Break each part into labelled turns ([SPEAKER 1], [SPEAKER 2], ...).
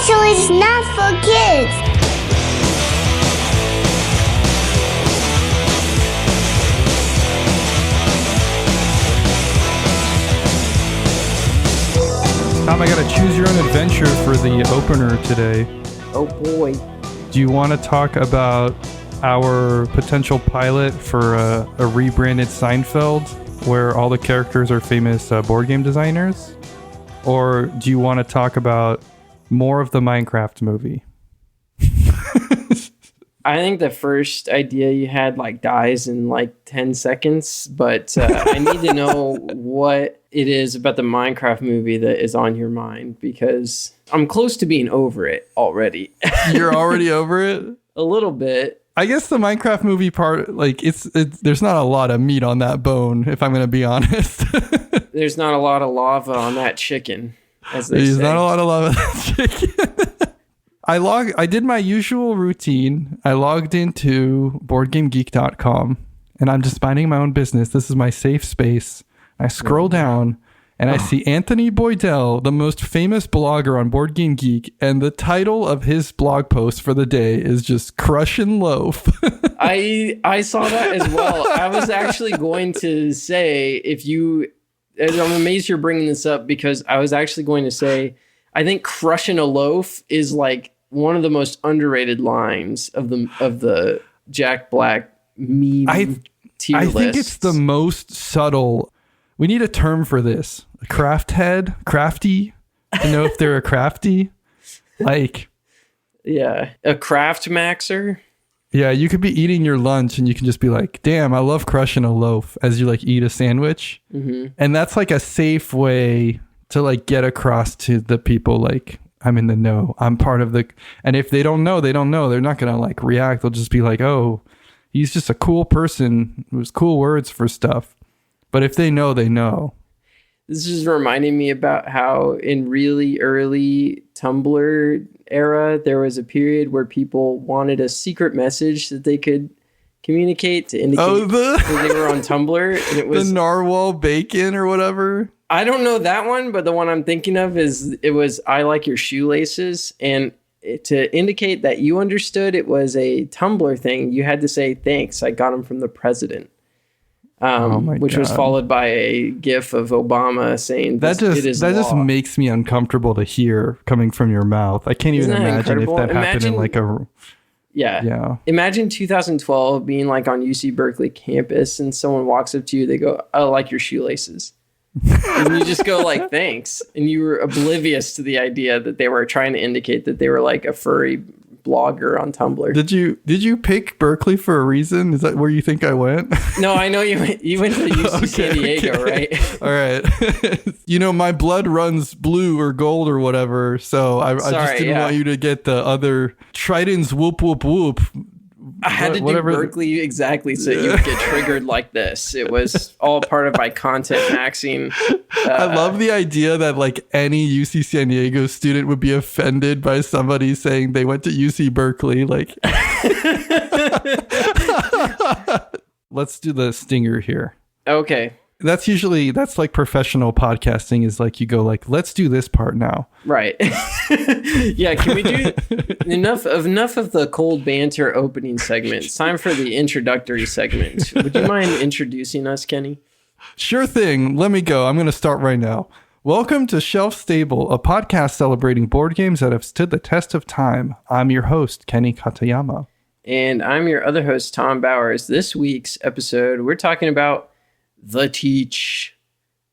[SPEAKER 1] So it's not for kids.
[SPEAKER 2] Tom, I gotta choose your own adventure for the opener today.
[SPEAKER 3] Oh boy.
[SPEAKER 2] Do you want to talk about our potential pilot for a rebranded Seinfeld where all the characters are famous board game designers? Or do you want to talk about more of the Minecraft movie?
[SPEAKER 3] I think the first idea you had dies in 10 seconds, but I need to know what it is about the Minecraft movie that is on your mind, because I'm close to being over it already.
[SPEAKER 2] You're already over it?
[SPEAKER 3] A little bit.
[SPEAKER 2] I guess the Minecraft movie part, it's there's not a lot of meat on that bone, if I'm going to be honest.
[SPEAKER 3] There's not a lot of lava on that chicken, as they
[SPEAKER 2] There's
[SPEAKER 3] say.
[SPEAKER 2] not a lot of lava on that chicken. I did my usual routine. I logged into BoardGameGeek.com, and I'm just minding my own business. This is my safe space. I scroll down, and I see Anthony Boydell, the most famous blogger on Board Game Geek, and the title of his blog post for the day is just Crush and Loaf.
[SPEAKER 3] I saw that as well. I was actually going to say, I'm amazed you're bringing this up, because I was actually going to say, I think crushing a loaf is one of the most underrated lines of the Jack Black meme tier list.
[SPEAKER 2] I think it's the most subtle. We need a term for this. A craft head, crafty, to know if they're a crafty.
[SPEAKER 3] Yeah, a craft maxer.
[SPEAKER 2] Yeah, you could be eating your lunch and you can just be like, damn, I love crushing a loaf as you eat a sandwich. Mm-hmm. And that's a safe way to get across to the people I'm in the know. I'm part of the... And if they don't know, they don't know. They're not going to react. They'll just be like, oh, he's just a cool person who has cool words for stuff. But if they know, they know.
[SPEAKER 3] This is reminding me about how in really early Tumblr era, there was a period where people wanted a secret message that they could communicate to indicate that they were on Tumblr. And it was
[SPEAKER 2] the narwhal bacon or whatever.
[SPEAKER 3] I don't know that one, but the one I'm thinking of was I like your shoelaces. And to indicate that you understood it was a Tumblr thing, you had to say, thanks, I got them from the president. Which was followed by a gif of Obama saying
[SPEAKER 2] that just makes me uncomfortable to hear coming from your mouth. I can't even imagine if that happened in
[SPEAKER 3] Yeah. Imagine 2012 being on UC Berkeley campus and someone walks up to you, they go, I like your shoelaces. And you just go thanks. And you were oblivious to the idea that they were trying to indicate that they were a furry blogger on Tumblr.
[SPEAKER 2] Did you pick Berkeley for a reason? Is that where you think I went?
[SPEAKER 3] No, I know you went to UC San Diego, right?
[SPEAKER 2] All right. My blood runs blue or gold or whatever, so I just didn't want you to get the other Triton's whoop whoop whoop.
[SPEAKER 3] I had to do Berkeley exactly so you would get triggered like this. It was all part of my content maxing.
[SPEAKER 2] I love the idea that any UC San Diego student would be offended by somebody saying they went to UC Berkeley. Let's do the stinger here.
[SPEAKER 3] Okay.
[SPEAKER 2] That's professional podcasting is you go let's do this part now.
[SPEAKER 3] Right. Yeah. Can we do enough of the cold banter opening segment? It's time for the introductory segment. Would you mind introducing us, Kenny?
[SPEAKER 2] Sure thing. Let me go. I'm going to start right now. Welcome to Shelf Stable, a podcast celebrating board games that have stood the test of time. I'm your host, Kenny Katayama.
[SPEAKER 3] And I'm your other host, Tom Bowers. This week's episode, we're talking about The Teach.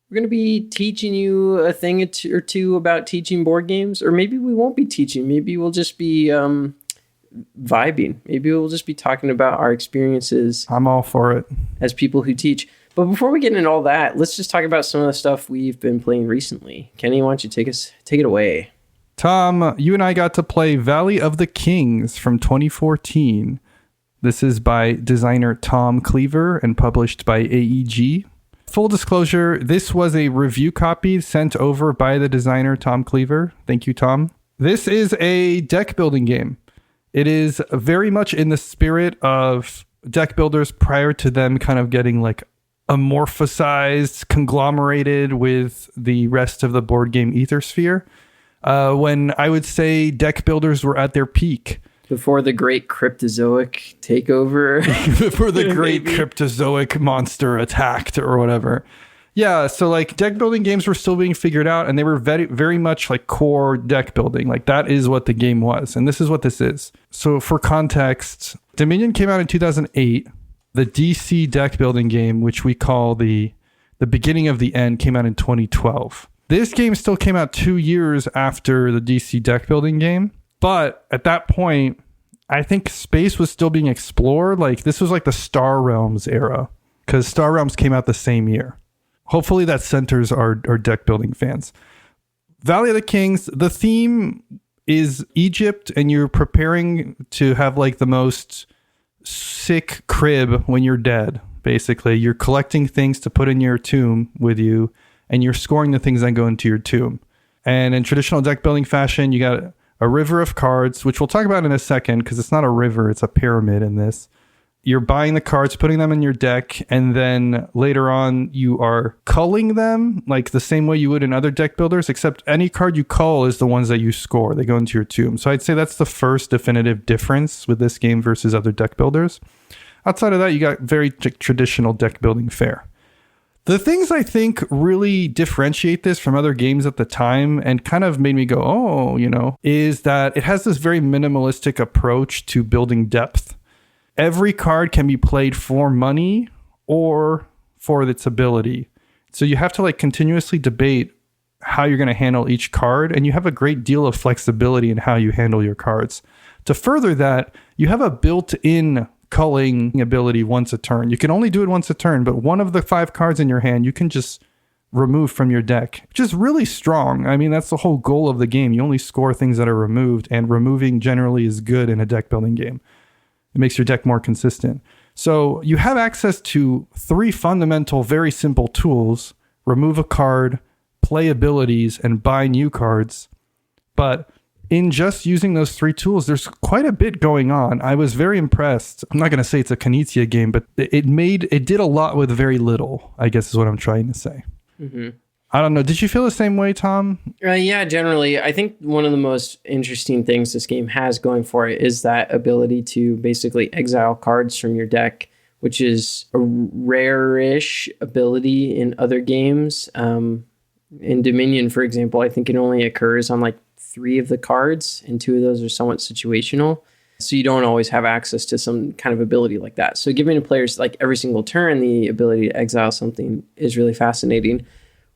[SPEAKER 3] We're going to be teaching you a thing or two about teaching board games, or maybe we won't be teaching. Maybe we'll just be vibing. Maybe we'll just be talking about our experiences.
[SPEAKER 2] I'm all for it.
[SPEAKER 3] As people who teach. But before we get into all that, let's just talk about some of the stuff we've been playing recently. Kenny, why don't you take it away?
[SPEAKER 2] Tom, you and I got to play Valley of the Kings from 2014. This is by designer Tom Cleaver and published by AEG. Full disclosure, this was a review copy sent over by the designer Tom Cleaver. Thank you, Tom. This is a deck building game. It is very much in the spirit of deck builders prior to them kind of getting amorphosized, conglomerated with the rest of the board game ether sphere. when I would say deck builders were at their peak.
[SPEAKER 3] Before the great Cryptozoic takeover.
[SPEAKER 2] Before the great Cryptozoic monster attacked or whatever. Yeah, so like deck building games were still being figured out, and they were very, very much like core deck building. Like that is what the game was, and this is what this is. So for context, Dominion came out in 2008. The DC deck building game, which we call the beginning of the end, came out in 2012. This game still came out 2 years after the DC deck building game. But at that point, I think space was still being explored. Like this was like the Star Realms era, because Star Realms came out the same year. Hopefully that centers our deck building fans. Valley of the Kings, the theme is Egypt, and you're preparing to have like the most sick crib when you're dead. Basically, you're collecting things to put in your tomb with you, and you're scoring the things that go into your tomb. And in traditional deck building fashion, you got a river of cards, which we'll talk about in a second, because it's not a river, it's a pyramid in this. You're buying the cards, putting them in your deck, and then later on you are culling them like the same way you would in other deck builders, except any card you cull is the ones that you score. They go into your tomb. So I'd say that's the first definitive difference with this game versus other deck builders. Outside of that, you got very traditional deck building fare. The things I think really differentiate this from other games at the time and kind of made me go, oh, is that it has this very minimalistic approach to building depth. Every card can be played for money or for its ability. So you have to like continuously debate how you're going to handle each card, and you have a great deal of flexibility in how you handle your cards. To further that, you have a built-in culling ability once a turn. You can only do it once a turn, but one of the 5 cards in your hand you can just remove from your deck, which is really strong. I mean, that's the whole goal of the game. You only score things that are removed, and removing generally is good in a deck building game. It makes your deck more consistent. So you have access to 3 fundamental, very simple tools: remove a card, play abilities, and buy new cards. But in just using those 3 tools, there's quite a bit going on. I was very impressed. I'm not going to say it's a Knizia game, but it did a lot with very little, I guess is what I'm trying to say. Mm-hmm. I don't know. Did you feel the same way, Tom?
[SPEAKER 3] Yeah, generally. I think one of the most interesting things this game has going for it is that ability to basically exile cards from your deck, which is a rare-ish ability in other games. In Dominion, for example, I think it only occurs on like 3 of the cards, and 2 of those are somewhat situational. So you don't always have access to some kind of ability like that. So giving the players like every single turn the ability to exile something is really fascinating.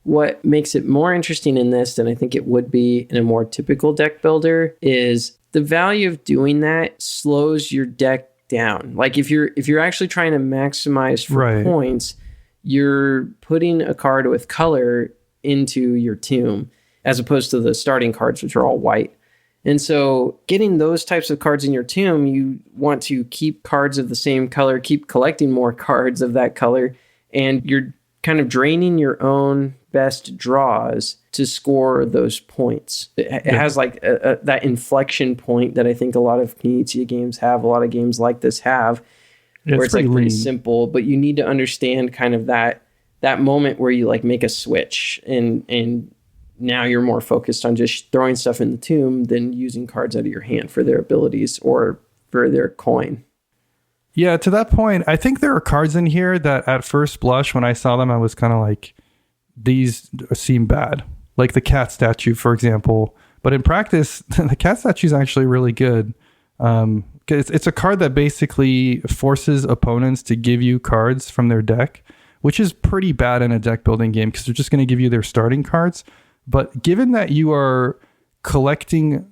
[SPEAKER 3] What makes it more interesting in this than I think it would be in a more typical deck builder is the value of doing that slows your deck down. Like if you're actually trying to maximize for points, you're putting a card with color into your tomb, as opposed to the starting cards, which are all white. And so getting those types of cards in your tomb, you want to keep cards of the same color, keep collecting more cards of that color, and you're kind of draining your own best draws to score those points. It has like that inflection point that I think a lot of Knizia games have, a lot of games like this have, where it's like pretty simple, but you need to understand kind of that moment where you like make a switch and now you're more focused on just throwing stuff in the tomb than using cards out of your hand for their abilities or for their coin.
[SPEAKER 2] Yeah, to that point, I think there are cards in here that at first blush, when I saw them, I was kind of like, these seem bad. Like the cat statue, for example. But in practice, the cat statue is actually really good. It's a card that basically forces opponents to give you cards from their deck, which is pretty bad in a deck building game because they're just going to give you their starting cards. But given that you are collecting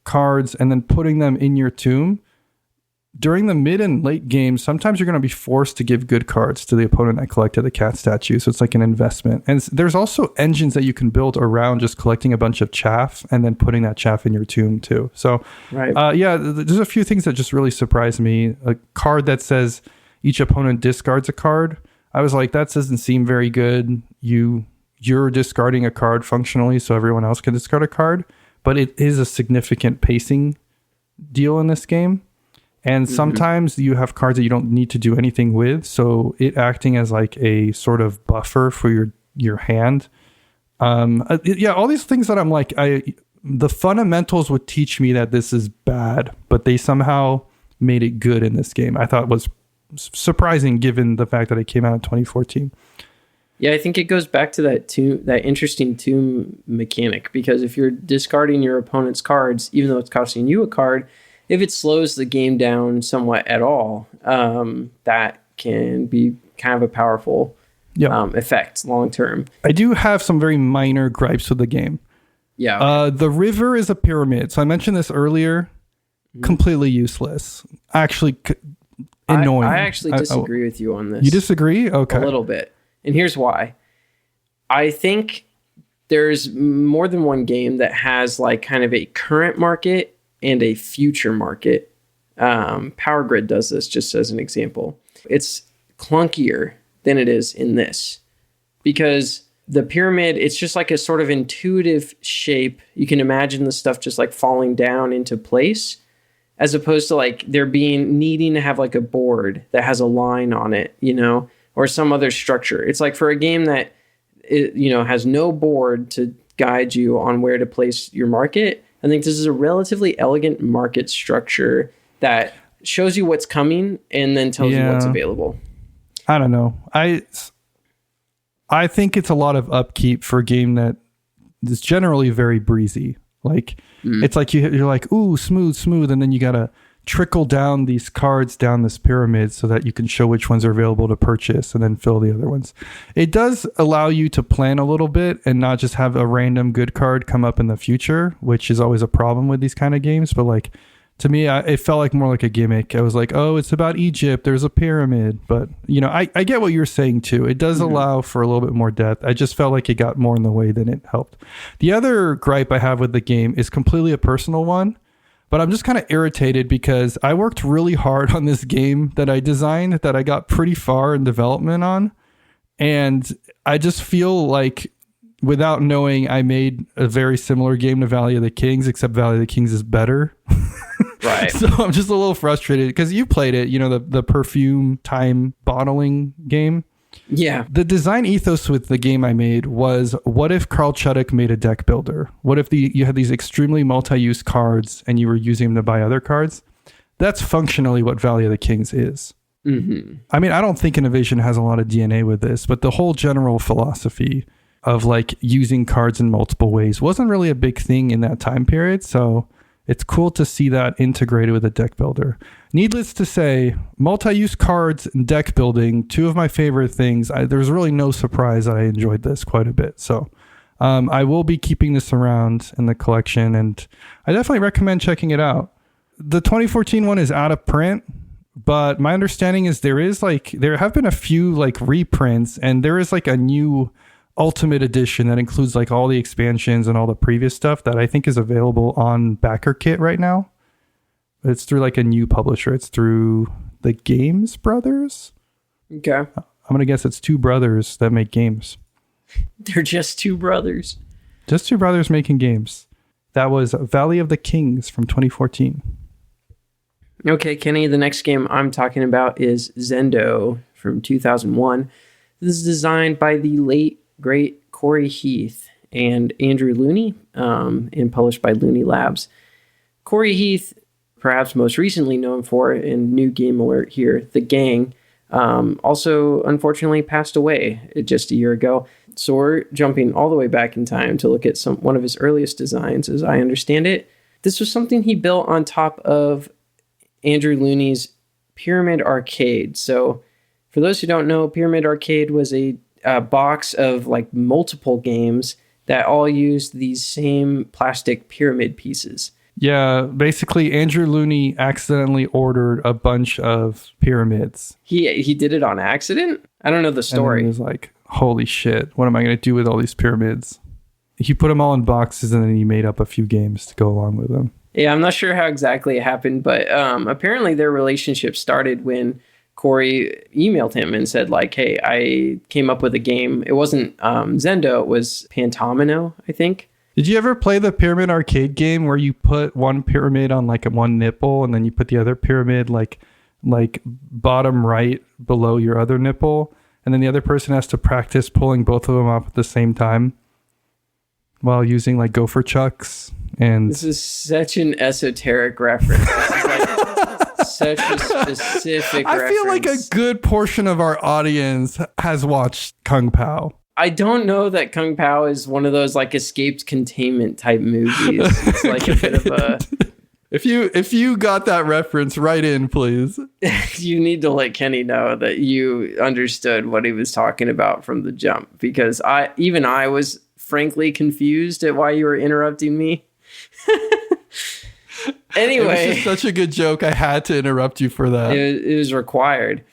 [SPEAKER 2] cards and then putting them in your tomb, during the mid and late game, sometimes you're going to be forced to give good cards to the opponent that collected the cat statue. So it's like an investment. And there's also engines that you can build around just collecting a bunch of chaff and then putting that chaff in your tomb too. So there's a few things that just really surprised me. A card that says each opponent discards a card. I was like, that doesn't seem very good. You're discarding a card functionally so everyone else can discard a card. But it is a significant pacing deal in this game. And sometimes you have cards that you don't need to do anything with. So it acting as like a sort of buffer for your hand. All these things that I'm like, the fundamentals would teach me that this is bad, but they somehow made it good in this game. I thought it was surprising given the fact that it came out in 2014.
[SPEAKER 3] Yeah, I think it goes back to that interesting tomb mechanic, because if you're discarding your opponent's cards, even though it's costing you a card, if it slows the game down somewhat at all, that can be kind of a powerful effect long term.
[SPEAKER 2] I do have some very minor gripes with the game.
[SPEAKER 3] Yeah.
[SPEAKER 2] The river is a pyramid. So I mentioned this earlier. Completely useless. Actually, annoying.
[SPEAKER 3] I actually disagree with you on this.
[SPEAKER 2] You disagree? Okay.
[SPEAKER 3] A little bit. And here's why. I think there's more than one game that has like kind of a current market and a future market. Power Grid does this, just as an example. It's clunkier than it is in this, because the pyramid, it's just like a sort of intuitive shape. You can imagine the stuff just like falling down into place, as opposed to like there needing to have like a board that has a line on it, or some other structure. It's like for a game that has no board to guide you on where to place your market, I think this is a relatively elegant market structure that shows you what's coming and then tells you what's available.
[SPEAKER 2] I don't know. I think it's a lot of upkeep for a game that is generally very breezy. Like it's like you're like, ooh, smooth, and then you gotta trickle down these cards down this pyramid so that you can show which ones are available to purchase and then fill the other ones. It does allow you to plan a little bit and not just have a random good card come up in the future, which is always a problem with these kind of games. But like, to me, it felt like more like a gimmick. I was like, oh, it's about Egypt. There's a pyramid. But, I get what you're saying, too. It does allow for a little bit more depth. I just felt like it got more in the way than it helped. The other gripe I have with the game is completely a personal one. But I'm just kind of irritated because I worked really hard on this game that I designed, that I got pretty far in development on. And I just feel like, without knowing, I made a very similar game to Valley of the Kings, except Valley of the Kings is better.
[SPEAKER 3] Right.
[SPEAKER 2] So I'm just a little frustrated because you played it, the perfume time bottling game.
[SPEAKER 3] Yeah.
[SPEAKER 2] The design ethos with the game I made was, what if Carl Chuddick made a deck builder? What if you had these extremely multi-use cards and you were using them to buy other cards? That's functionally what Valley of the Kings is.
[SPEAKER 3] Mm-hmm.
[SPEAKER 2] I mean, I don't think Innovision has a lot of DNA with this, but the whole general philosophy of like using cards in multiple ways wasn't really a big thing in that time period. So it's cool to see that integrated with a deck builder. Needless to say, multi-use cards and deck building, two of my favorite things. There's really no surprise that I enjoyed this quite a bit. So I will be keeping this around in the collection, and I definitely recommend checking it out. The 2014 one is out of print, but my understanding is there have been a few like reprints, and there is like a new Ultimate Edition that includes like all the expansions and all the previous stuff that I think is available on BackerKit right now. It's through like a new publisher. It's through the Games Brothers.
[SPEAKER 3] Okay.
[SPEAKER 2] I'm going to guess it's two brothers that make games.
[SPEAKER 3] They're just two brothers.
[SPEAKER 2] Just two brothers making games. That was Valley of the Kings from 2014.
[SPEAKER 3] Okay, Kenny, the next game I'm talking about is Zendo from 2001. This is designed by the late, great Kory Heath and Andrew Looney, and published by Looney Labs. Kory Heath, perhaps most recently known for, in New Game Alert here, The Gang, also unfortunately passed away just a year ago. So we're jumping all the way back in time to look at one of his earliest designs, as I understand it. This was something he built on top of Andrew Looney's Pyramid Arcade. So for those who don't know, Pyramid Arcade was a box of like multiple games that all used these same plastic pyramid pieces.
[SPEAKER 2] Yeah, basically Andrew Looney accidentally ordered a bunch of pyramids.
[SPEAKER 3] He did it on accident? I don't know the story.
[SPEAKER 2] And he was like, holy shit, what am I going to do with all these pyramids? He put them all in boxes and then he made up a few games to go along with them.
[SPEAKER 3] Yeah, I'm not sure how exactly it happened, but apparently their relationship started when Kory emailed him and said like, hey, I came up with a game. It wasn't Zendo, it was Pantomino, I think.
[SPEAKER 2] Did you ever play the Pyramid Arcade game where you put one pyramid on like one nipple and then you put the other pyramid like bottom right below your other nipple, and then the other person has to practice pulling both of them up at the same time while using like gopher chucks And
[SPEAKER 3] this is such an esoteric reference. This is like such a specific reference.
[SPEAKER 2] I feel like a good portion of our audience has watched Kung Pow.
[SPEAKER 3] I don't know that Kung Pow is one of those like escaped containment type movies. It's like a bit of a...
[SPEAKER 2] If you got that reference, write in, please.
[SPEAKER 3] You need to let Kenny know that you understood what he was talking about from the jump, because I was frankly confused at why you were interrupting me. Anyway,
[SPEAKER 2] it was just such a good joke. I had to interrupt you for that.
[SPEAKER 3] It was required.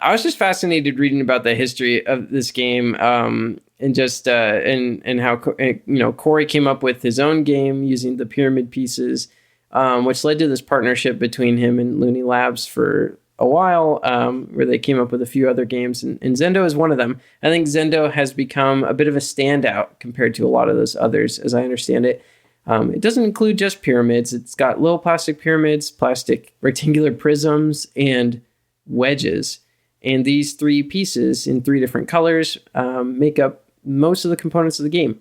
[SPEAKER 3] I was just fascinated reading about the history of this game, and just and how Kory came up with his own game using the pyramid pieces, which led to this partnership between him and Looney Labs for a while, where they came up with a few other games, and Zendo is one of them. I think Zendo has become a bit of a standout compared to a lot of those others, as I understand it. It doesn't include just pyramids. It's got little plastic pyramids, plastic rectangular prisms, and wedges. And these three pieces in three different colors make up most of the components of the game.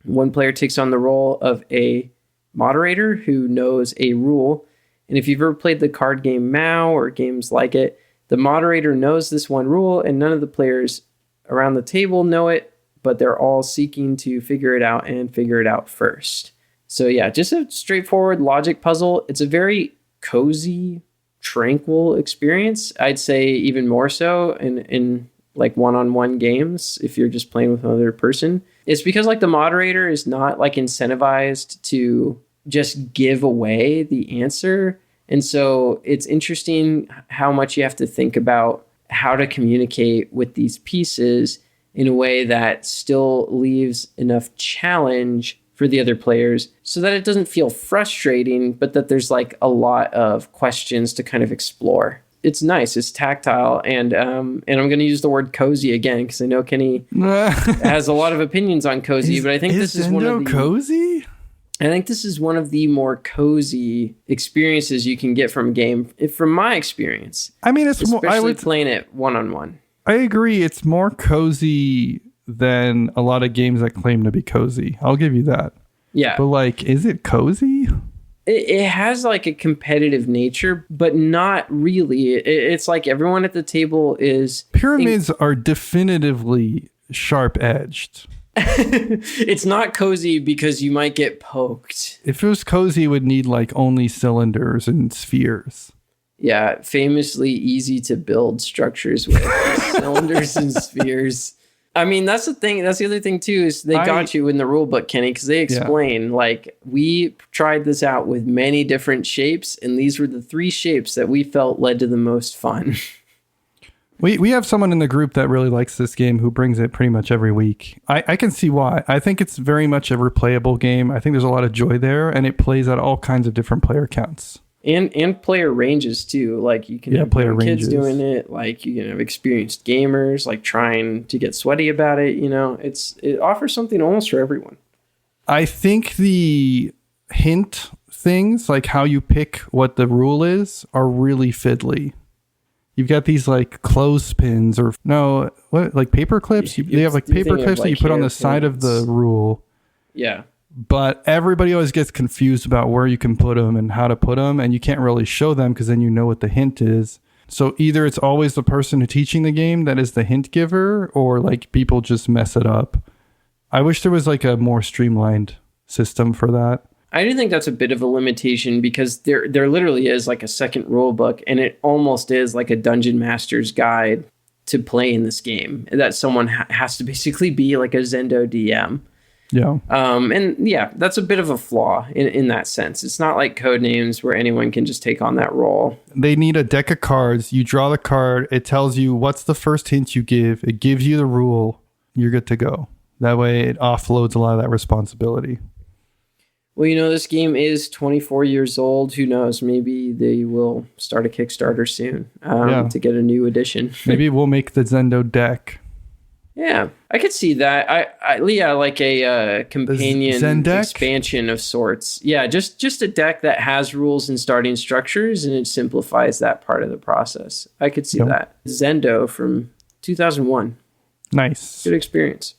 [SPEAKER 3] One player takes on the role of a moderator who knows a rule. And if you've ever played the card game Mao or games like it, the moderator knows this one rule and none of the players around the table know it, but they're all seeking to figure it out and figure it out first. So yeah, just a straightforward logic puzzle. It's a very cozy, tranquil experience. I'd say even more so in like one-on-one games if you're just playing with another person. It's because like the moderator is not like incentivized to just give away the answer. And so it's interesting how much you have to think about how to communicate with these pieces in a way that still leaves enough challenge for the other players so that it doesn't feel frustrating, but that there's like a lot of questions to kind of explore. It's nice. It's tactile. And I'm going to use the word cozy again, because I know Kenny has a lot of opinions on cozy, but I think this is one of the...
[SPEAKER 2] cozy?
[SPEAKER 3] I think this is one of the more cozy experiences you can get from a game, from my experience.
[SPEAKER 2] I mean, it's more...
[SPEAKER 3] Especially playing it one-on-one.
[SPEAKER 2] I agree. It's more cozy than a lot of games that claim to be cozy. I'll give you that.
[SPEAKER 3] Yeah.
[SPEAKER 2] But like, is it cozy?
[SPEAKER 3] It has like a competitive nature, but not really. It's like everyone at the table is...
[SPEAKER 2] Pyramids are definitively sharp-edged.
[SPEAKER 3] It's not cozy because you might get poked.
[SPEAKER 2] If it was cozy, it would need like only cylinders and spheres.
[SPEAKER 3] Yeah, famously easy to build structures with cylinders and spheres. I mean, that's the thing. That's the other thing too, is they got you in the rule book, Kenny, because they explain like we tried this out with many different shapes, and these were the three shapes that we felt led to the most fun.
[SPEAKER 2] We have someone in the group that really likes this game who brings it pretty much every week. I can see why. I think it's very much a replayable game. I think there's a lot of joy there, and it plays at all kinds of different player counts. And player ranges too. Like you can have player kids doing it. Like you can have experienced gamers like trying to get sweaty about it. You know, it offers something almost for everyone. I think the hint things, like how you pick what the rule is, are really fiddly. You've got these like clothespins like paper clips. They have like paper clips that you put on the side of the rule.
[SPEAKER 3] Yeah.
[SPEAKER 2] But everybody always gets confused about where you can put them and how to put them. And you can't really show them because then you know what the hint is. So either it's always the person teaching the game that is the hint giver, or like people just mess it up. I wish there was like a more streamlined system for that.
[SPEAKER 3] I do think that's a bit of a limitation because there literally is like a second rule book, and it almost is like a dungeon master's guide to play in this game that someone has to basically be like a Zendo DM.
[SPEAKER 2] Yeah.
[SPEAKER 3] And yeah, that's a bit of a flaw in that sense. It's not like Codenames where anyone can just take on that role.
[SPEAKER 2] They need a deck of cards. You draw the card. It tells you what's the first hint you give. It gives you the rule. You're good to go. That way it offloads a lot of that responsibility.
[SPEAKER 3] Well, you know, this game is 24 years old. Who knows? Maybe they will start a Kickstarter soon to get a new edition.
[SPEAKER 2] Maybe we'll make the Zendo deck.
[SPEAKER 3] Yeah, I could see that. I like a companion expansion of sorts. Yeah, just a deck that has rules and starting structures, and it simplifies that part of the process. I could see that. Zendo from 2001.
[SPEAKER 2] Nice.
[SPEAKER 3] Good experience.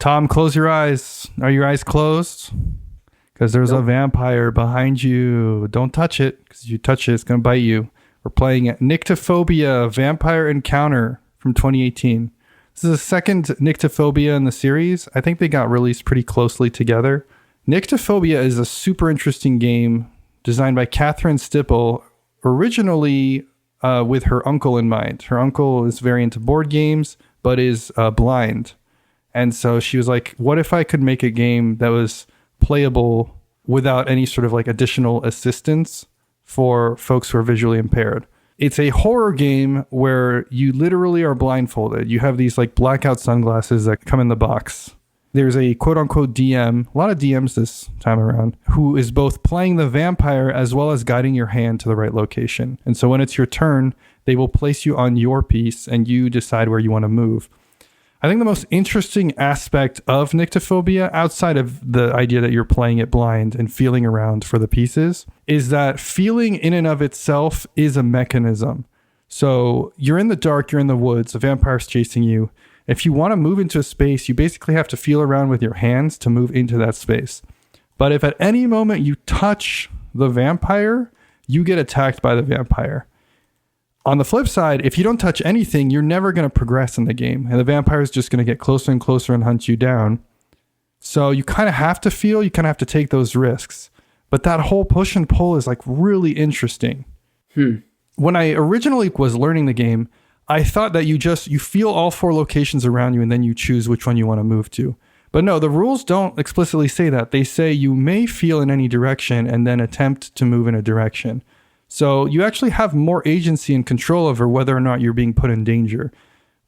[SPEAKER 2] Tom, close your eyes. Are your eyes closed? because there's a vampire behind you. Don't touch it, because if you touch it, it's going to bite you. We're playing Nyctophobia, Vampire Encounter from 2018. This is the second Nyctophobia in the series. I think they got released pretty closely together. Nyctophobia is a super interesting game designed by Catherine Stippell, originally with her uncle in mind. Her uncle is very into board games, but is blind. And so she was like, what if I could make a game that was playable without any sort of like additional assistance for folks who are visually impaired? It's a horror game where you literally are blindfolded. You have these like blackout sunglasses that come in the box. There's a quote unquote DM, a lot of DMs this time around, who is both playing the vampire as well as guiding your hand to the right location. And so when it's your turn, they will place you on your piece and you decide where you want to move. I think the most interesting aspect of Nyctophobia, outside of the idea that you're playing it blind and feeling around for the pieces, is that feeling in and of itself is a mechanism. So you're in the dark, you're in the woods, a vampire's chasing you. If you want to move into a space, you basically have to feel around with your hands to move into that space. But if at any moment you touch the vampire, you get attacked by the vampire. On the flip side, if you don't touch anything, you're never going to progress in the game. And the vampire is just going to get closer and closer and hunt you down. So you kind of have to feel, you kind of have to take those risks. But that whole push and pull is like really interesting. When I originally was learning the game, I thought that you feel all four locations around you and then you choose which one you want to move to. But no, the rules don't explicitly say that. They say you may feel in any direction and then attempt to move in a direction. So you actually have more agency and control over whether or not you're being put in danger.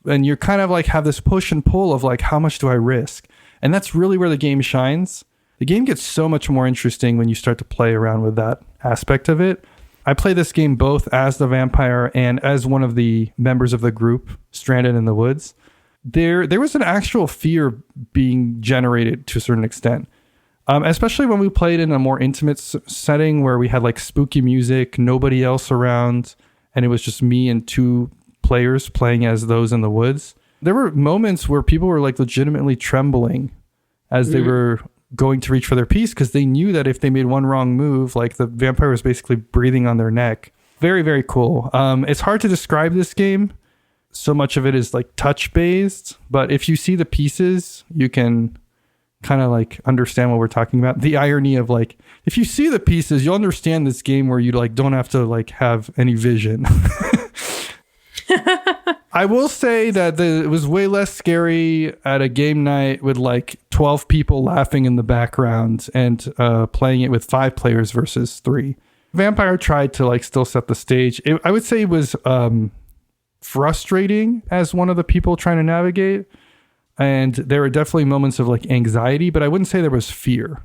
[SPEAKER 2] And you're kind of like have this push and pull of like, how much do I risk? And that's really where the game shines. The game gets so much more interesting when you start to play around with that aspect of it. I play this game both as the vampire and as one of the members of the group stranded in the woods. There was an actual fear being generated to a certain extent. Especially when we played in a more intimate setting where we had like spooky music, nobody else around, and it was just me and two players playing as those in the woods. There were moments where people were like legitimately trembling as they were going to reach for their piece because they knew that if they made one wrong move, like the vampire was basically breathing on their neck. Very, very cool. It's hard to describe this game. So much of it is like touch based, but if you see the pieces, you can kind of like understand what we're talking about. The irony of like, if you see the pieces, you'll understand this game where you like don't have to like have any vision. I will say that it was way less scary at a game night with like 12 people laughing in the background and playing it with 5 players versus 3. Vampire tried to like still set the stage. I would say it was frustrating as one of the people trying to navigate. And there were definitely moments of like anxiety, but I wouldn't say there was fear.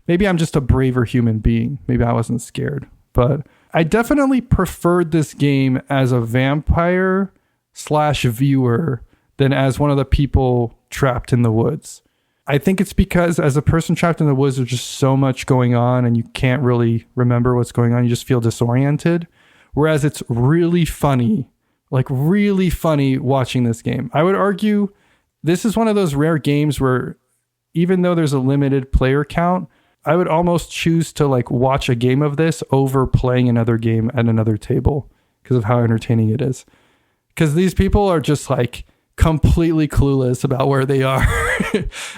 [SPEAKER 2] Maybe I'm just a braver human being. Maybe I wasn't scared, but I definitely preferred this game as a vampire / viewer than as one of the people trapped in the woods. I think it's because as a person trapped in the woods, there's just so much going on and you can't really remember what's going on. You just feel disoriented. Whereas it's really funny, like really funny watching this game. I would argue this is one of those rare games where even though there's a limited player count, I would almost choose to like watch a game of this over playing another game at another table because of how entertaining it is. Because these people are just like completely clueless about where they are.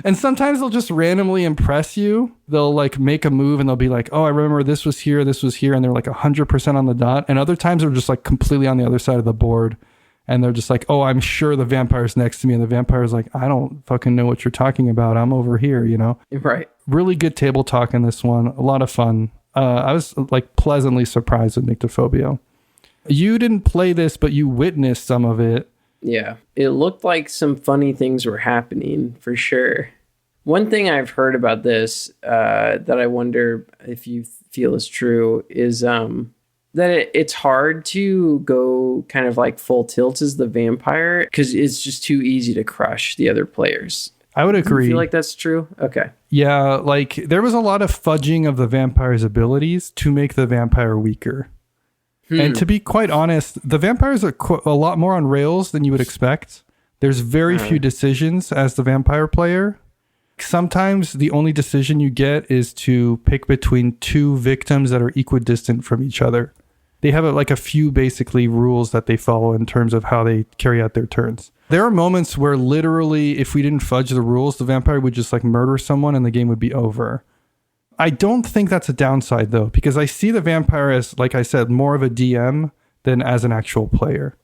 [SPEAKER 2] And sometimes they'll just randomly impress you. They'll like make a move and they'll be like, oh, I remember this was here. And they're like 100% on the dot. And other times they're just like completely on the other side of the board. And they're just like, oh, I'm sure the vampire's next to me. And the vampire's like, I don't fucking know what you're talking about. I'm over here, you know?
[SPEAKER 3] Right.
[SPEAKER 2] Really good table talk in this one. A lot of fun. I was like pleasantly surprised with Nyctophobia. You didn't play this, but you witnessed some of it.
[SPEAKER 3] Yeah. It looked like some funny things were happening for sure. One thing I've heard about this that I wonder if you feel is true is that it's hard to go kind of like full tilt as the vampire because it's just too easy to crush the other players.
[SPEAKER 2] I would agree.
[SPEAKER 3] Do you feel like that's true? Okay.
[SPEAKER 2] Yeah, like there was a lot of fudging of the vampire's abilities to make the vampire weaker. And to be quite honest, the vampires are a lot more on rails than you would expect. There's very few decisions as the vampire player. Sometimes the only decision you get is to pick between two victims that are equidistant from each other. They have a few basically rules that they follow in terms of how they carry out their turns. There are moments where literally, if we didn't fudge the rules, the vampire would just murder someone and the game would be over. I don't think that's a downside though, because I see the vampire as, like I said, more of a DM than as an actual player.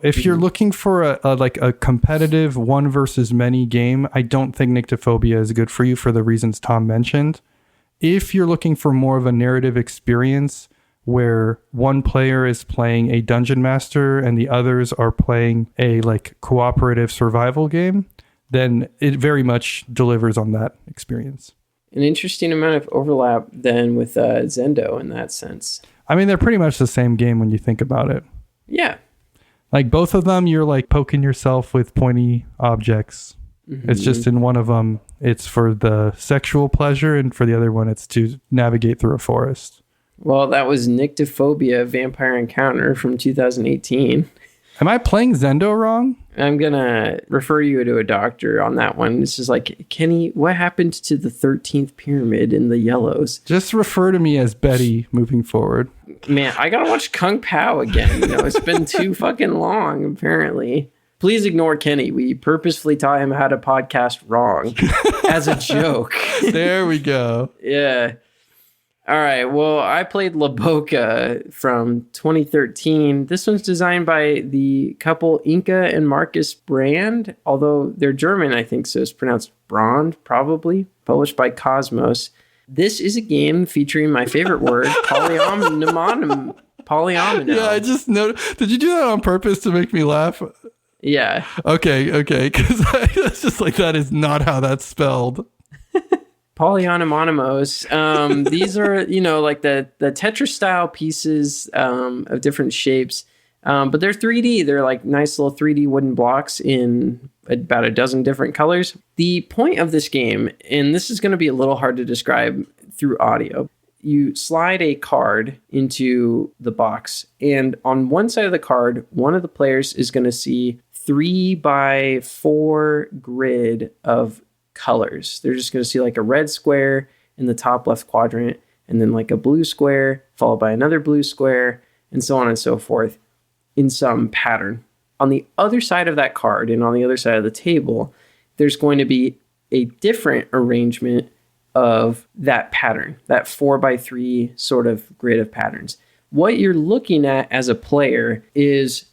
[SPEAKER 2] If you're looking for a competitive one versus many game, I don't think Nyctophobia is good for you for the reasons Tom mentioned. If you're looking for more of a narrative experience where one player is playing a dungeon master and the others are playing a cooperative survival game, then it very much delivers on that experience.
[SPEAKER 3] An interesting amount of overlap then with Zendo in that sense.
[SPEAKER 2] I mean, they're pretty much the same game when you think about it.
[SPEAKER 3] Yeah.
[SPEAKER 2] Both of them, you're poking yourself with pointy objects. Mm-hmm. It's just in one of them, it's for the sexual pleasure, and for the other one, it's to navigate through a forest.
[SPEAKER 3] Well, that was Nyctophobia Vampire Encounter from 2018.
[SPEAKER 2] Am I playing Zendo wrong?
[SPEAKER 3] I'm going to refer you to a doctor on that one. It's just Kenny, what happened to the 13th pyramid in the yellows?
[SPEAKER 2] Just refer to me as Betty moving forward.
[SPEAKER 3] Man, I got to watch Kung Pow again. It's been too fucking long, apparently. Please ignore Kenny. We purposefully taught him how to podcast wrong as a joke.
[SPEAKER 2] There we go.
[SPEAKER 3] Yeah. All right. Well, I played La Boca from 2013. This one's designed by the couple Inka and Markus Brand, although they're German, I think, so it's pronounced Brand, probably. Published by KOSMOS. This is a game featuring my favorite word, polyomino.
[SPEAKER 2] Yeah, I just noticed. Did you do that on purpose to make me laugh?
[SPEAKER 3] Yeah.
[SPEAKER 2] Okay. Because it's just that is not how that's spelled.
[SPEAKER 3] Polyonomos. These are, the Tetris style pieces of different shapes, but they're 3D. They're nice little 3D wooden blocks in about a dozen different colors. The point of this game, and this is going to be a little hard to describe through audio, you slide a card into the box, and on one side of the card, one of the players is going to see 3x4 grid of colors. They're just going to see a red square in the top left quadrant, and then a blue square followed by another blue square, and so on and so forth in some pattern. On the other side of that card and on the other side of the table, there's going to be a different arrangement of that pattern, that 4x3 sort of grid of patterns. What you're looking at as a player is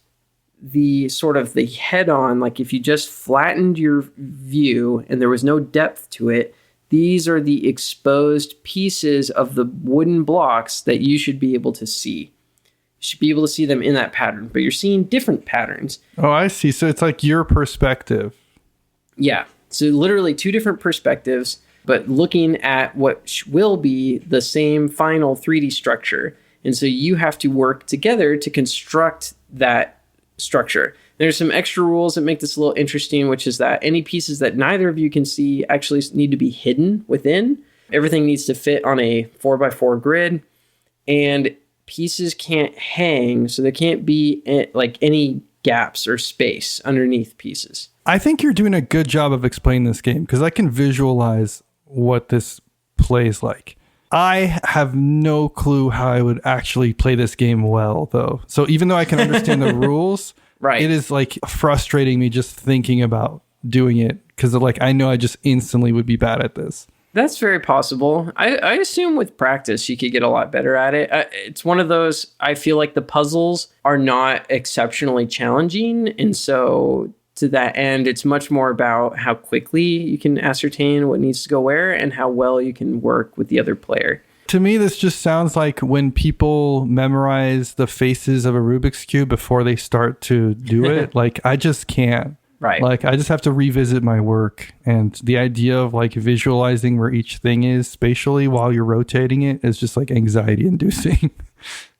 [SPEAKER 3] the sort of the head-on, if you just flattened your view and there was no depth to it, these are the exposed pieces of the wooden blocks that you should be able to see. You should be able to see them in that pattern, but you're seeing different patterns.
[SPEAKER 2] Oh, I see. So it's your perspective.
[SPEAKER 3] Yeah. So literally two different perspectives, but looking at what will be the same final 3D structure. And so you have to work together to construct that structure. There's some extra rules that make this a little interesting, which is that any pieces that neither of you can see actually need to be hidden within. Everything needs to fit on a 4x4 grid, and pieces can't hang, so there can't be any gaps or space underneath pieces.
[SPEAKER 2] I think you're doing a good job of explaining this game because I can visualize what this plays like. I have no clue how I would actually play this game well, though. So even though I can understand the rules,
[SPEAKER 3] right,
[SPEAKER 2] it is frustrating me just thinking about doing it because I know I just instantly would be bad at this.
[SPEAKER 3] That's very possible. I assume with practice you could get a lot better at it. It's one of those, I feel like the puzzles are not exceptionally challenging, and so to that end, it's much more about how quickly you can ascertain what needs to go where and how well you can work with the other player.
[SPEAKER 2] To me, this just sounds like when people memorize the faces of a Rubik's Cube before they start to do it. I just can't.
[SPEAKER 3] Right.
[SPEAKER 2] I just have to revisit my work. And the idea of visualizing where each thing is spatially while you're rotating it is just anxiety inducing.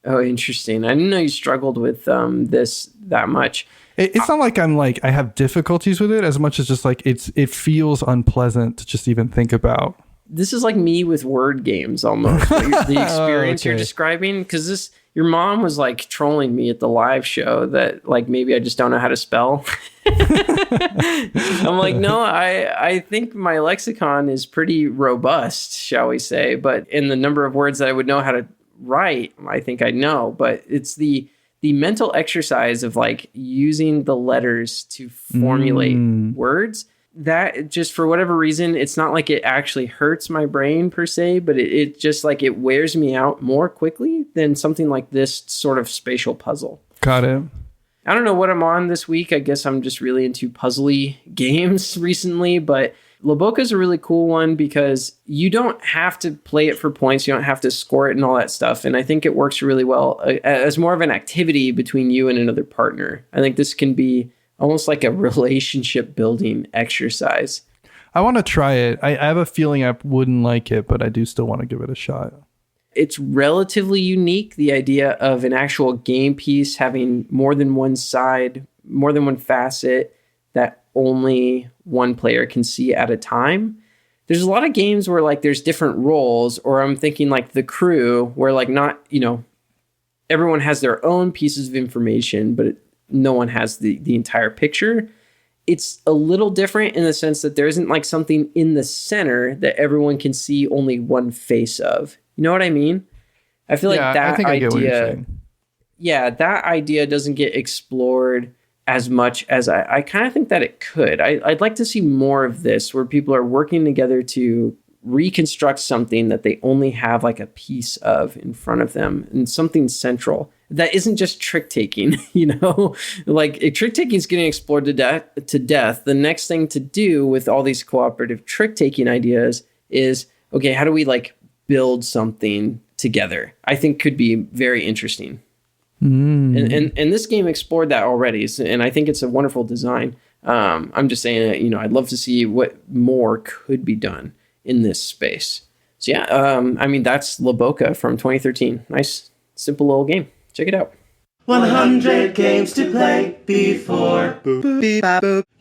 [SPEAKER 3] Oh, interesting. I didn't know you struggled with this that much.
[SPEAKER 2] It's not like I have difficulties with it as much as just it feels unpleasant to just even think about.
[SPEAKER 3] This is like me with word games almost. The experience you're
[SPEAKER 2] Okay.
[SPEAKER 3] describing, because your mom was like trolling me at the live show that like maybe I just don't know how to spell. I'm like, no, I think my lexicon is pretty robust, shall we say, but in the number of words that I would know how to write, I think I know, but it's the mental exercise of like using the letters to formulate words. That just for whatever reason, it's not like it actually hurts my brain per se, but it just like it wears me out more quickly than something like this sort of spatial puzzle.
[SPEAKER 2] Got it.
[SPEAKER 3] I don't know what I'm on this week. I guess I'm just really into puzzly games recently, but La Boca is a really cool one because you don't have to play it for points. You don't have to score it and all that stuff. And I think it works really well as more of an activity between you and another partner. I think this can be almost like a relationship building exercise.
[SPEAKER 2] I want to try it. I have a feeling I wouldn't like it, but I do still want to give it a shot.
[SPEAKER 3] It's relatively unique, the idea of an actual game piece having more than one side, more than one facet that only one player can see at a time. There's a lot of games where like there's different roles, or I'm thinking like The Crew, where like not, everyone has their own pieces of information, but no one has the entire picture. It's a little different in the sense that there isn't like something in the center that everyone can see only one face of. You know what I mean? I feel like that idea, that idea doesn't get explored as much as I kind of think that it could. I'd like to see more of this where people are working together to reconstruct something that they only have like a piece of in front of them and something central that isn't just trick taking, like trick taking is getting explored to death. The next thing to do with all these cooperative trick taking ideas is, okay, how do we like build something together? I think could be very interesting. And this game explored that already. And I think it's a wonderful design. I'm just saying, I'd love to see what more could be done in this space. So yeah, that's La Boca from 2013. Nice, simple little game. Check it out.
[SPEAKER 4] 100 games to play before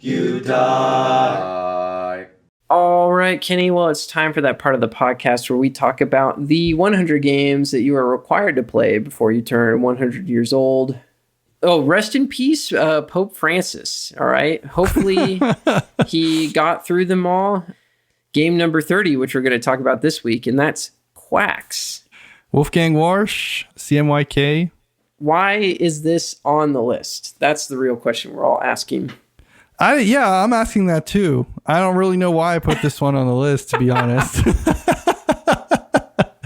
[SPEAKER 4] you die.
[SPEAKER 3] All right, Kenny. Well, it's time for that part of the podcast where we talk about the 100 games that you are required to play before you turn 100 years old. Oh, rest in peace, Pope Francis. All right. Hopefully he got through them all. Game number 30, which we're going to talk about this week, and that's Quacks.
[SPEAKER 2] Wolfgang Warsch, CMYK.
[SPEAKER 3] Why is this on the list? That's the real question we're all asking.
[SPEAKER 2] I'm asking that too. I don't really know why I put this one on the list, to be honest.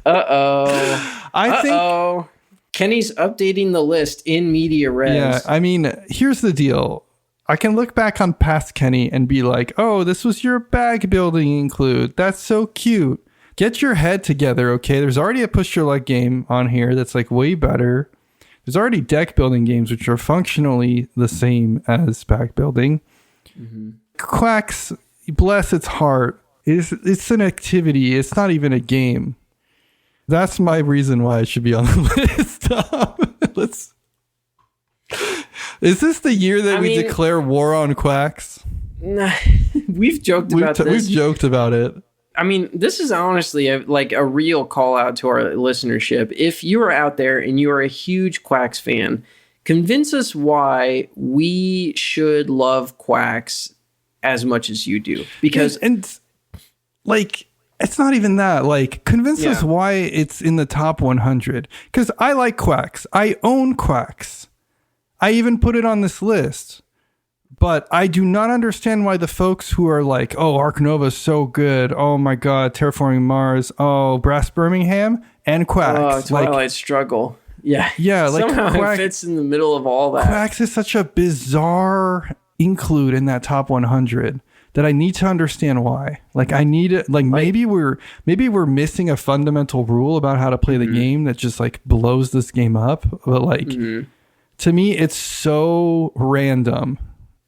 [SPEAKER 2] I think
[SPEAKER 3] Kenny's updating the list in media res.
[SPEAKER 2] Yeah, here's the deal. I can look back on past Kenny and be like, oh, this was your bag building include. That's so cute. Get your head together, okay? There's already a push your luck game on here that's like way better. There's already deck building games which are functionally the same as bag building. Mm-hmm. Quacks, bless its heart, it's an activity. It's not even a game. That's my reason why it should be on the list. Is this the year that we declare war on Quacks?
[SPEAKER 3] We've joked about this.
[SPEAKER 2] We've joked about it.
[SPEAKER 3] This is honestly a real call out to our listenership. If you are out there and you are a huge Quacks fan, convince us why we should love Quacks as much as you do. Because
[SPEAKER 2] it's not even that. Convince us why it's in the top 100. Because I like Quacks. I own Quacks. I even put it on this list. But I do not understand why the folks who are like, oh, Ark Nova's so good. Oh my God, Terraforming Mars. Oh, Brass Birmingham and Quacks.
[SPEAKER 3] Oh, Twilight Struggle. Yeah.
[SPEAKER 2] Yeah.
[SPEAKER 3] Somehow it fits in the middle of all that.
[SPEAKER 2] Quacks is such a bizarre include in that top 100 that I need to understand why. I need it. Maybe we're missing a fundamental rule about how to play the game that just blows this game up. But to me, it's so random.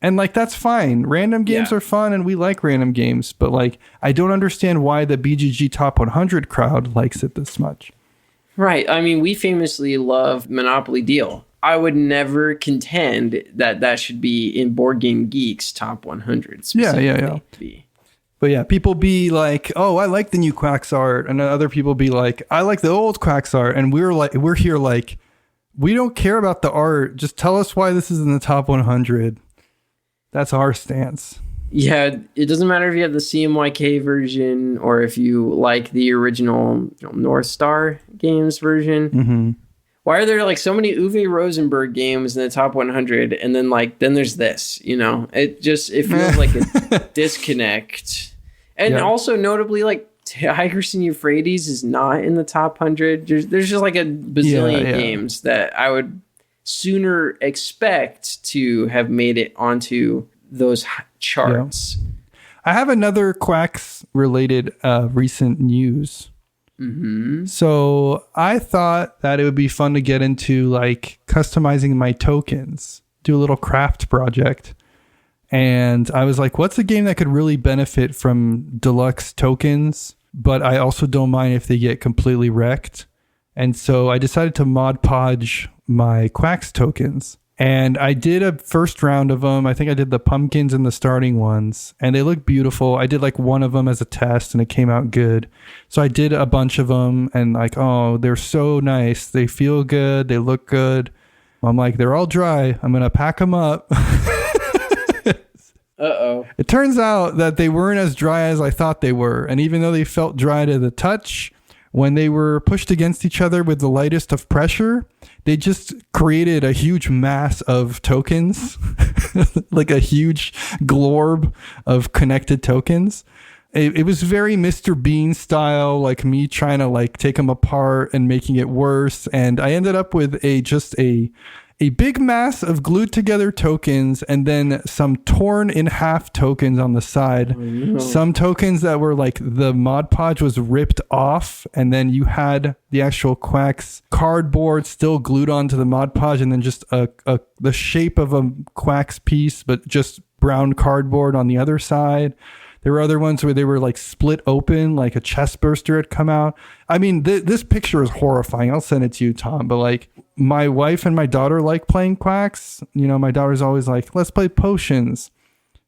[SPEAKER 2] And that's fine. Random games are fun and we like random games. But I don't understand why the BGG top 100 crowd likes it this much.
[SPEAKER 3] Right. We famously love Monopoly Deal. I would never contend that should be in Board Game Geek's top 100.
[SPEAKER 2] Yeah. But yeah, people be like, "Oh, I like the new Quacks art," and other people be like, "I like the old Quacks art." And we're here like, we don't care about the art. Just tell us why this is in the top 100. That's our stance.
[SPEAKER 3] Yeah, it doesn't matter if you have the CMYK version or if you like the original North Star Games version.
[SPEAKER 2] Mm-hmm.
[SPEAKER 3] Why are there like so many Uwe Rosenberg games in the top 100 and then there's this, it feels like a disconnect. And also notably, like Tigris and Euphrates is not in the top 100. There's just like a bazillion games that I would sooner expect to have made it onto those charts.
[SPEAKER 2] Yeah. I have another Quacks related recent news.
[SPEAKER 3] Mm-hmm.
[SPEAKER 2] So I thought that it would be fun to get into like customizing my tokens, do a little craft project. And I was like, what's a game that could really benefit from deluxe tokens? But I also don't mind if they get completely wrecked. And so I decided to Mod Podge my Quacks tokens. And I did a first round of them. I think I did the pumpkins and the starting ones, and they look beautiful. I did like one of them as a test and it came out good. So I did a bunch of them and like, oh, they're so nice. They feel good. They look good. I'm like, they're all dry. I'm going to pack them up.
[SPEAKER 3] Uh-oh.
[SPEAKER 2] It turns out that they weren't as dry as I thought they were. And even though they felt dry to the touch, when they were pushed against each other with the lightest of pressure, they just created a huge mass of tokens, like a huge glorb of connected tokens. It was very Mr. Bean style, like me trying to like take them apart and making it worse. And I ended up with a big mass of glued together tokens and then some torn in half tokens on the side. Oh, no. Some tokens that were like the Mod Podge was ripped off, and then you had the actual Quacks cardboard still glued onto the Mod Podge, and then just the shape of a Quacks piece, but just brown cardboard on the other side. There were other ones where they were like split open, like a chest burster had come out. I mean, this picture is horrifying. I'll send it to you, Tom. But like, my wife and my daughter like playing Quacks. My daughter's always like, let's play potions.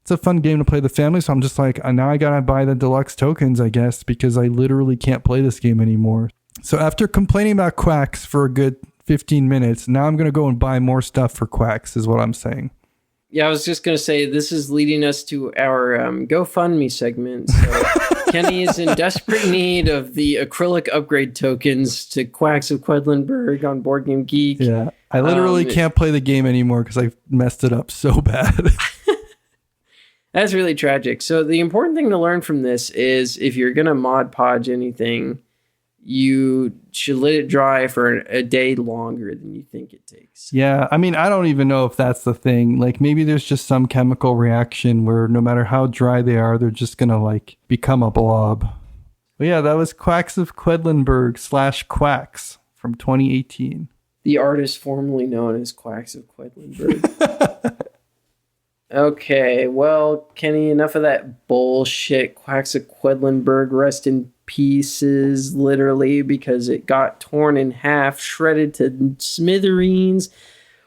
[SPEAKER 2] It's a fun game to play the family. So I'm just like, now I gotta buy the deluxe tokens, I guess, because I literally can't play this game anymore. So after complaining about Quacks for a good 15 minutes, now I'm gonna go and buy more stuff for Quacks, is what I'm saying.
[SPEAKER 3] Yeah, I was just going to say, this is leading us to our GoFundMe segment. So Kenny is in desperate need of the acrylic upgrade tokens to Quacks of Quedlinburg on Board Game Geek.
[SPEAKER 2] Yeah, I literally can't play the game anymore because I messed it up so bad.
[SPEAKER 3] That's really tragic. So the important thing to learn from this is if you're going to Mod Podge anything, you should let it dry for a day longer than you think it takes.
[SPEAKER 2] Yeah, I mean, I don't even know if that's the thing. Like, maybe there's just some chemical reaction where no matter how dry they are, they're just going to, like, become a blob. But yeah, that was Quacks of Quedlinburg / Quacks from 2018.
[SPEAKER 3] The artist formerly known as Quacks of Quedlinburg. Okay, well, Kenny, enough of that bullshit. Quacks of Quedlinburg, rest in pieces, literally, because it got torn in half, shredded to smithereens.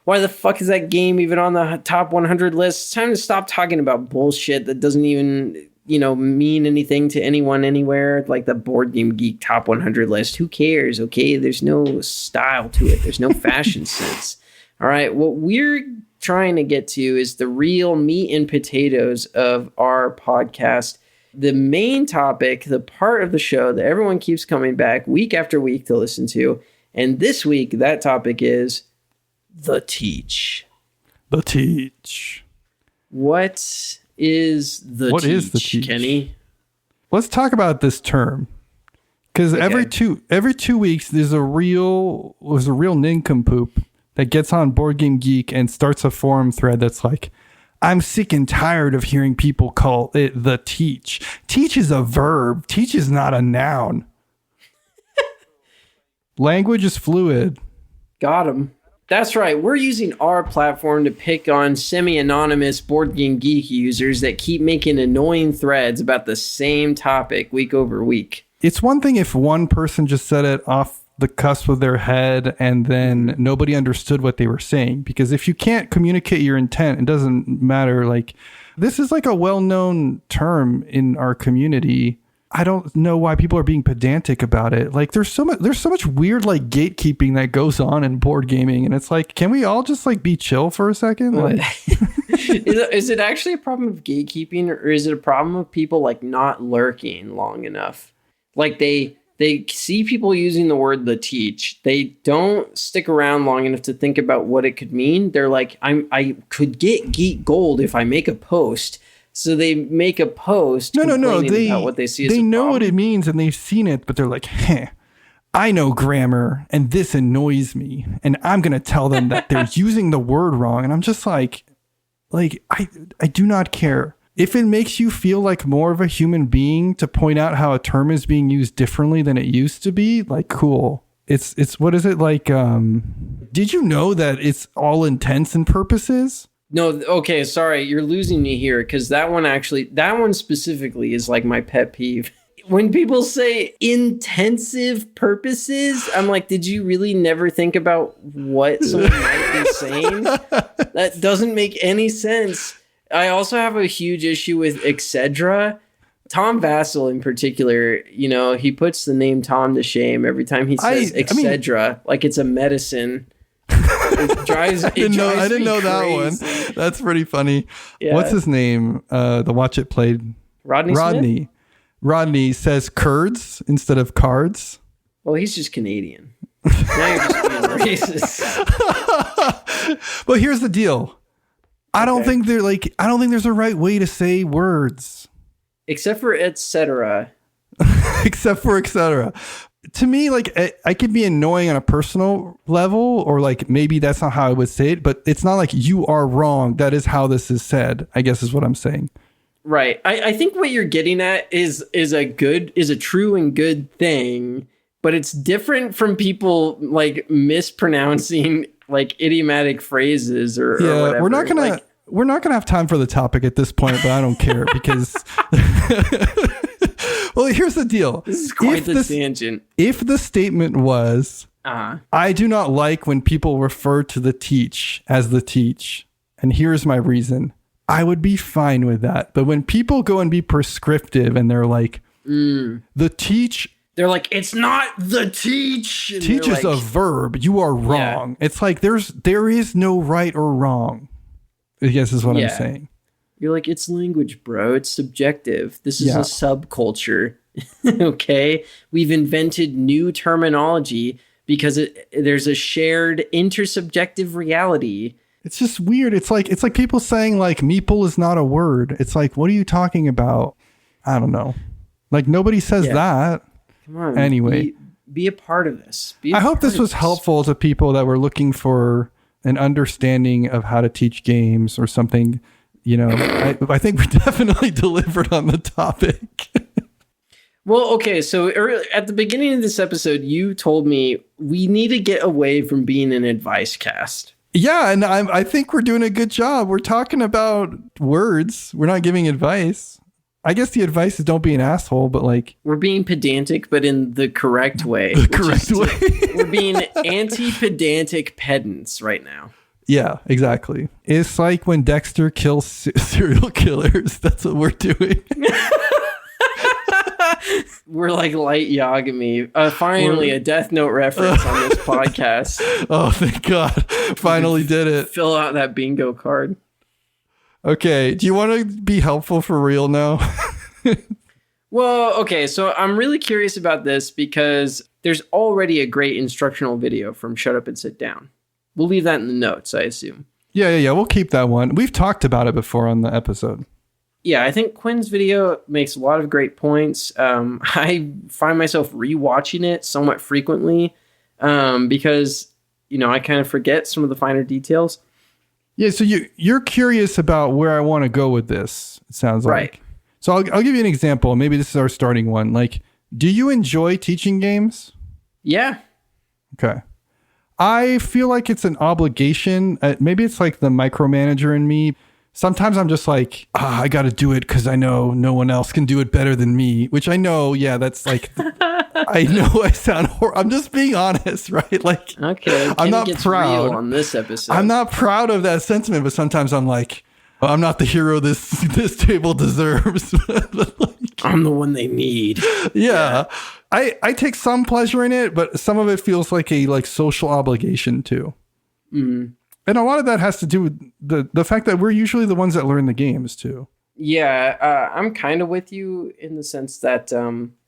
[SPEAKER 3] Why the fuck is that game even on the top 100 list? It's time to stop talking about bullshit that doesn't even, mean anything to anyone anywhere, like the Board Game Geek top 100 list. Who cares, okay? There's no style to it. There's no fashion sense. All right, what we're trying to get to is the real meat and potatoes of our podcast. The main topic, the part of the show that everyone keeps coming back week after week to listen to. And this week, that topic is the teach.
[SPEAKER 2] The teach.
[SPEAKER 3] What is the teach, Kenny?
[SPEAKER 2] Let's talk about this term. Because every two weeks, there's a real nincompoop that gets on Board Game Geek and starts a forum thread that's like, I'm sick and tired of hearing people call it the teach. Teach is a verb. Teach is not a noun. Language is fluid.
[SPEAKER 3] Got him. That's right. We're using our platform to pick on semi-anonymous Board Game Geek users that keep making annoying threads about the same topic week over week.
[SPEAKER 2] It's one thing if one person just said it off the cusp of their head and then nobody understood what they were saying, because if you can't communicate your intent, it doesn't matter. Like, This is like a well-known term in our community. I don't know why people are being pedantic about it. Like there's so much weird like gatekeeping that goes on in board gaming, and it's like, can we all just like be chill for a second? Like,
[SPEAKER 3] is it actually a problem of gatekeeping, or is it a problem of people like not lurking long enough? Like they see people using the word "the teach." They don't stick around long enough to think about what it could mean. They're like, I could get geek gold if I make a post. So they make a post.
[SPEAKER 2] No.
[SPEAKER 3] About what they see as
[SPEAKER 2] they
[SPEAKER 3] a
[SPEAKER 2] know
[SPEAKER 3] problem.
[SPEAKER 2] what it means and they've seen it, but they're like, I know grammar and this annoys me, and I'm gonna tell them that they're using the word wrong. And I'm just like I do not care. If it makes you feel like more of a human being to point out how a term is being used differently than it used to be, like, cool. It's what is it like? Did you know that it's all intents and purposes?
[SPEAKER 3] No, okay, sorry, you're losing me here, because that one specifically is like my pet peeve. When people say intensive purposes, I'm like, did you really never think about what someone might be saying? That doesn't make any sense. I also have a huge issue with Excedra. Tom Vasel in particular, you know, he puts the name Tom to shame every time he says Excedra, like it's a medicine. It drives. I didn't know that one.
[SPEAKER 2] That's pretty funny. Yeah. What's his name? The Watch It Played.
[SPEAKER 3] Rodney.
[SPEAKER 2] Smith? Rodney says curds instead of cards.
[SPEAKER 3] Well, he's just Canadian. Now you're just being racist.
[SPEAKER 2] But here's the deal. I don't think there's a right way to say words.
[SPEAKER 3] Except for etc.
[SPEAKER 2] Except for etc. To me, like, I could be annoying on a personal level, or like maybe that's not how I would say it, but it's not like you are wrong. That is how this is said, I guess is what I'm saying.
[SPEAKER 3] Right. I think what you're getting at is a true and good thing, but it's different from people like mispronouncing like idiomatic phrases or whatever.
[SPEAKER 2] We're not gonna have time for the topic at this point, but I don't care because well, here's the deal.
[SPEAKER 3] This is quite the tangent.
[SPEAKER 2] If the statement was, I do not like when people refer to the teach as the teach, and here's my reason, I would be fine with that. But when people go and be prescriptive and they're like, the teach,
[SPEAKER 3] they're like, it's not the teach. And
[SPEAKER 2] teach is a verb. You are wrong. Yeah. It's like there is no right or wrong, I guess is what I'm saying.
[SPEAKER 3] You're like, it's language, bro. It's subjective. This is a subculture. Okay? We've invented new terminology because there's a shared intersubjective reality.
[SPEAKER 2] It's just weird. It's like people saying like meeple is not a word. It's like, what are you talking about? I don't know. Like nobody says that.
[SPEAKER 3] Come on.
[SPEAKER 2] Anyway.
[SPEAKER 3] Be a part of this.
[SPEAKER 2] I hope this was helpful to people that were looking for an understanding of how to teach games or something. You know, I think we definitely delivered on the topic.
[SPEAKER 3] Well, okay. So at the beginning of this episode, you told me we need to get away from being an advice cast.
[SPEAKER 2] Yeah, and I think we're doing a good job. We're talking about words. We're not giving advice. I guess the advice is don't be an asshole, but like...
[SPEAKER 3] We're being pedantic, but in the correct way.
[SPEAKER 2] The correct way.
[SPEAKER 3] We're being anti-pedantic pedants right now.
[SPEAKER 2] Yeah, exactly. It's like when Dexter kills serial killers. That's what we're doing.
[SPEAKER 3] We're like light Yagami. Finally, a Death Note reference on this podcast.
[SPEAKER 2] Oh, thank God. Finally did it.
[SPEAKER 3] Fill out that bingo card.
[SPEAKER 2] Okay. Do you want to be helpful for real now?
[SPEAKER 3] Well, okay. So I'm really curious about this because there's already a great instructional video from Shut Up and Sit Down. We'll leave that in the notes, I assume.
[SPEAKER 2] Yeah. We'll keep that one. We've talked about it before on the episode.
[SPEAKER 3] Yeah, I think Quinn's video makes a lot of great points. I find myself rewatching it somewhat frequently because, you know, I kind of forget some of the finer details.
[SPEAKER 2] Yeah, so you're curious about where I want to go with this, it sounds like.
[SPEAKER 3] Right.
[SPEAKER 2] So I'll give you an example. Maybe this is our starting one. Like, do you enjoy teaching games?
[SPEAKER 3] Yeah.
[SPEAKER 2] Okay. I feel like it's an obligation. Maybe it's like the micromanager in me. Sometimes I'm just like, I got to do it because I know no one else can do it better than me, which I know, that's like, I know I sound horrible. I'm just being honest, right? Like,
[SPEAKER 3] okay,
[SPEAKER 2] I'm not proud
[SPEAKER 3] on this episode.
[SPEAKER 2] I'm not proud of that sentiment, but sometimes I'm like, I'm not the hero this table deserves. But like,
[SPEAKER 3] I'm the one they need.
[SPEAKER 2] Yeah. I take some pleasure in it, but some of it feels like a social obligation too.
[SPEAKER 3] Mm.
[SPEAKER 2] And a lot of that has to do with the fact that we're usually the ones that learn the games too.
[SPEAKER 3] Yeah, I'm kind of with you in the sense that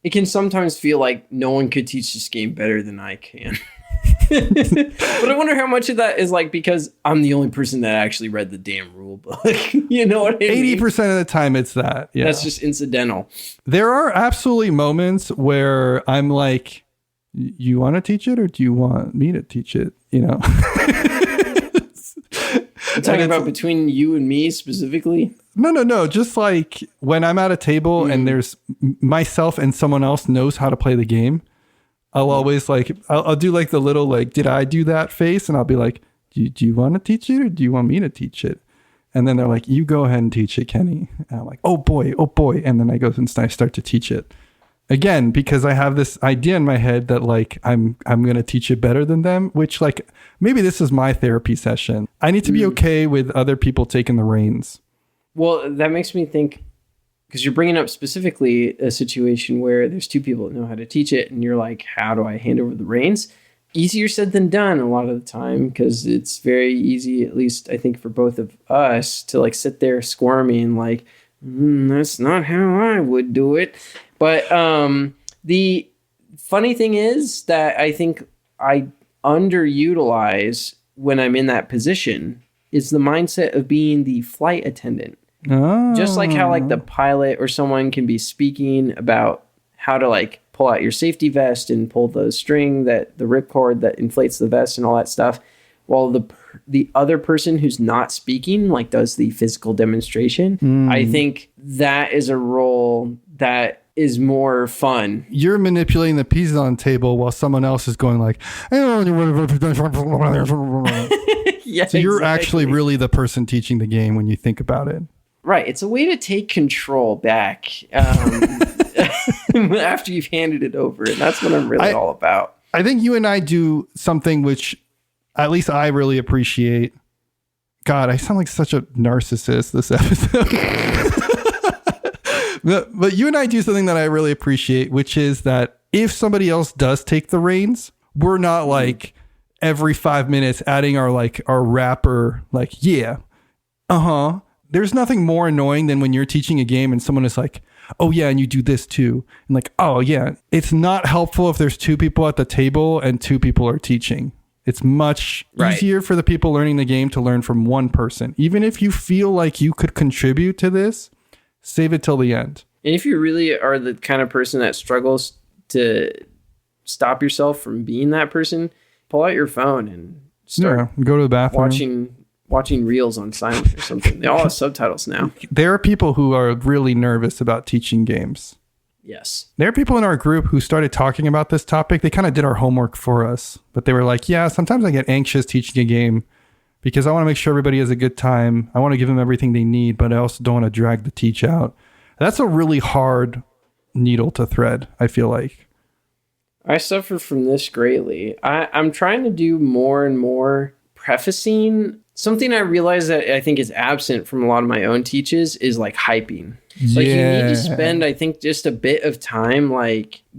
[SPEAKER 3] it can sometimes feel like no one could teach this game better than I can. But I wonder how much of that is like because I'm the only person that actually read the damn rule book. You know what I mean?
[SPEAKER 2] 80% of the time it's that. Yeah.
[SPEAKER 3] That's just incidental.
[SPEAKER 2] There are absolutely moments where I'm like, you want to teach it or do you want me to teach it? You know?
[SPEAKER 3] You're talking about between you and me specifically?
[SPEAKER 2] No. Just like when I'm at a table and there's myself and someone else knows how to play the game, I'll always I'll do like the little did I do that face? And I'll be like, do you want to teach it or do you want me to teach it? And then they're like, you go ahead and teach it, Kenny. And I'm like, oh boy. And then I go and I start to teach it. Again, because I have this idea in my head that I'm going to teach it better than them, which maybe this is my therapy session. I need to be okay with other people taking the reins.
[SPEAKER 3] Well, that makes me think, because you're bringing up specifically a situation where there's two people that know how to teach it, and you're like, how do I hand over the reins? Easier said than done a lot of the time, because it's very easy, at least I think for both of us, to sit there squirming that's not how I would do it. But the funny thing is that I think I underutilize when I'm in that position is the mindset of being the flight attendant.
[SPEAKER 2] Oh.
[SPEAKER 3] Just like how the pilot or someone can be speaking about how to pull out your safety vest and pull the string, the ripcord that inflates the vest and all that stuff, while the other person who's not speaking does the physical demonstration. I think that is a role that is more fun.
[SPEAKER 2] You're manipulating the pieces on the table while someone else is going
[SPEAKER 3] Yeah,
[SPEAKER 2] so you're actually really the person teaching the game when you think about it.
[SPEAKER 3] Right. It's a way to take control back after you've handed it over. And that's what I'm really all about.
[SPEAKER 2] I think you and I do something which at least I really appreciate. God, I sound like such a narcissist this episode. But you and I do something that I really appreciate, which is that if somebody else does take the reins, we're not every 5 minutes adding our rapper, yeah, There's nothing more annoying than when you're teaching a game and someone is like, oh yeah, and you do this too. And oh yeah, it's not helpful if there's two people at the table and two people are teaching. It's much easier for the people learning the game to learn from one person. Even if you feel like you could contribute to this, save it till the end.
[SPEAKER 3] And if you really are the kind of person that struggles to stop yourself from being that person, pull out your phone and start
[SPEAKER 2] go to the bathroom.
[SPEAKER 3] Watching reels on silent or something. They all have subtitles now.
[SPEAKER 2] There are people who are really nervous about teaching games.
[SPEAKER 3] Yes.
[SPEAKER 2] There are people in our group who started talking about this topic. They kind of did our homework for us, but they were like, yeah, sometimes I get anxious teaching a game because I want to make sure everybody has a good time. I want to give them everything they need, but I also don't want to drag the teach out. That's a really hard needle to thread, I feel like.
[SPEAKER 3] I suffer from this greatly. I'm trying to do more and more prefacing. Something I realize that I think is absent from a lot of my own teaches is hyping. You need to spend, I think, just a bit of time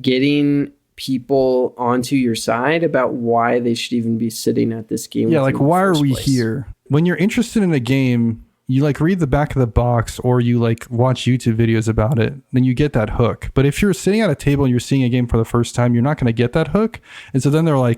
[SPEAKER 3] getting people onto your side about why they should even be sitting at this game.
[SPEAKER 2] Yeah, why are we here? When you're interested in a game, you read the back of the box or you watch YouTube videos about it, then you get that hook. But if you're sitting at a table and you're seeing a game for the first time, you're not going to get that hook. And so then they're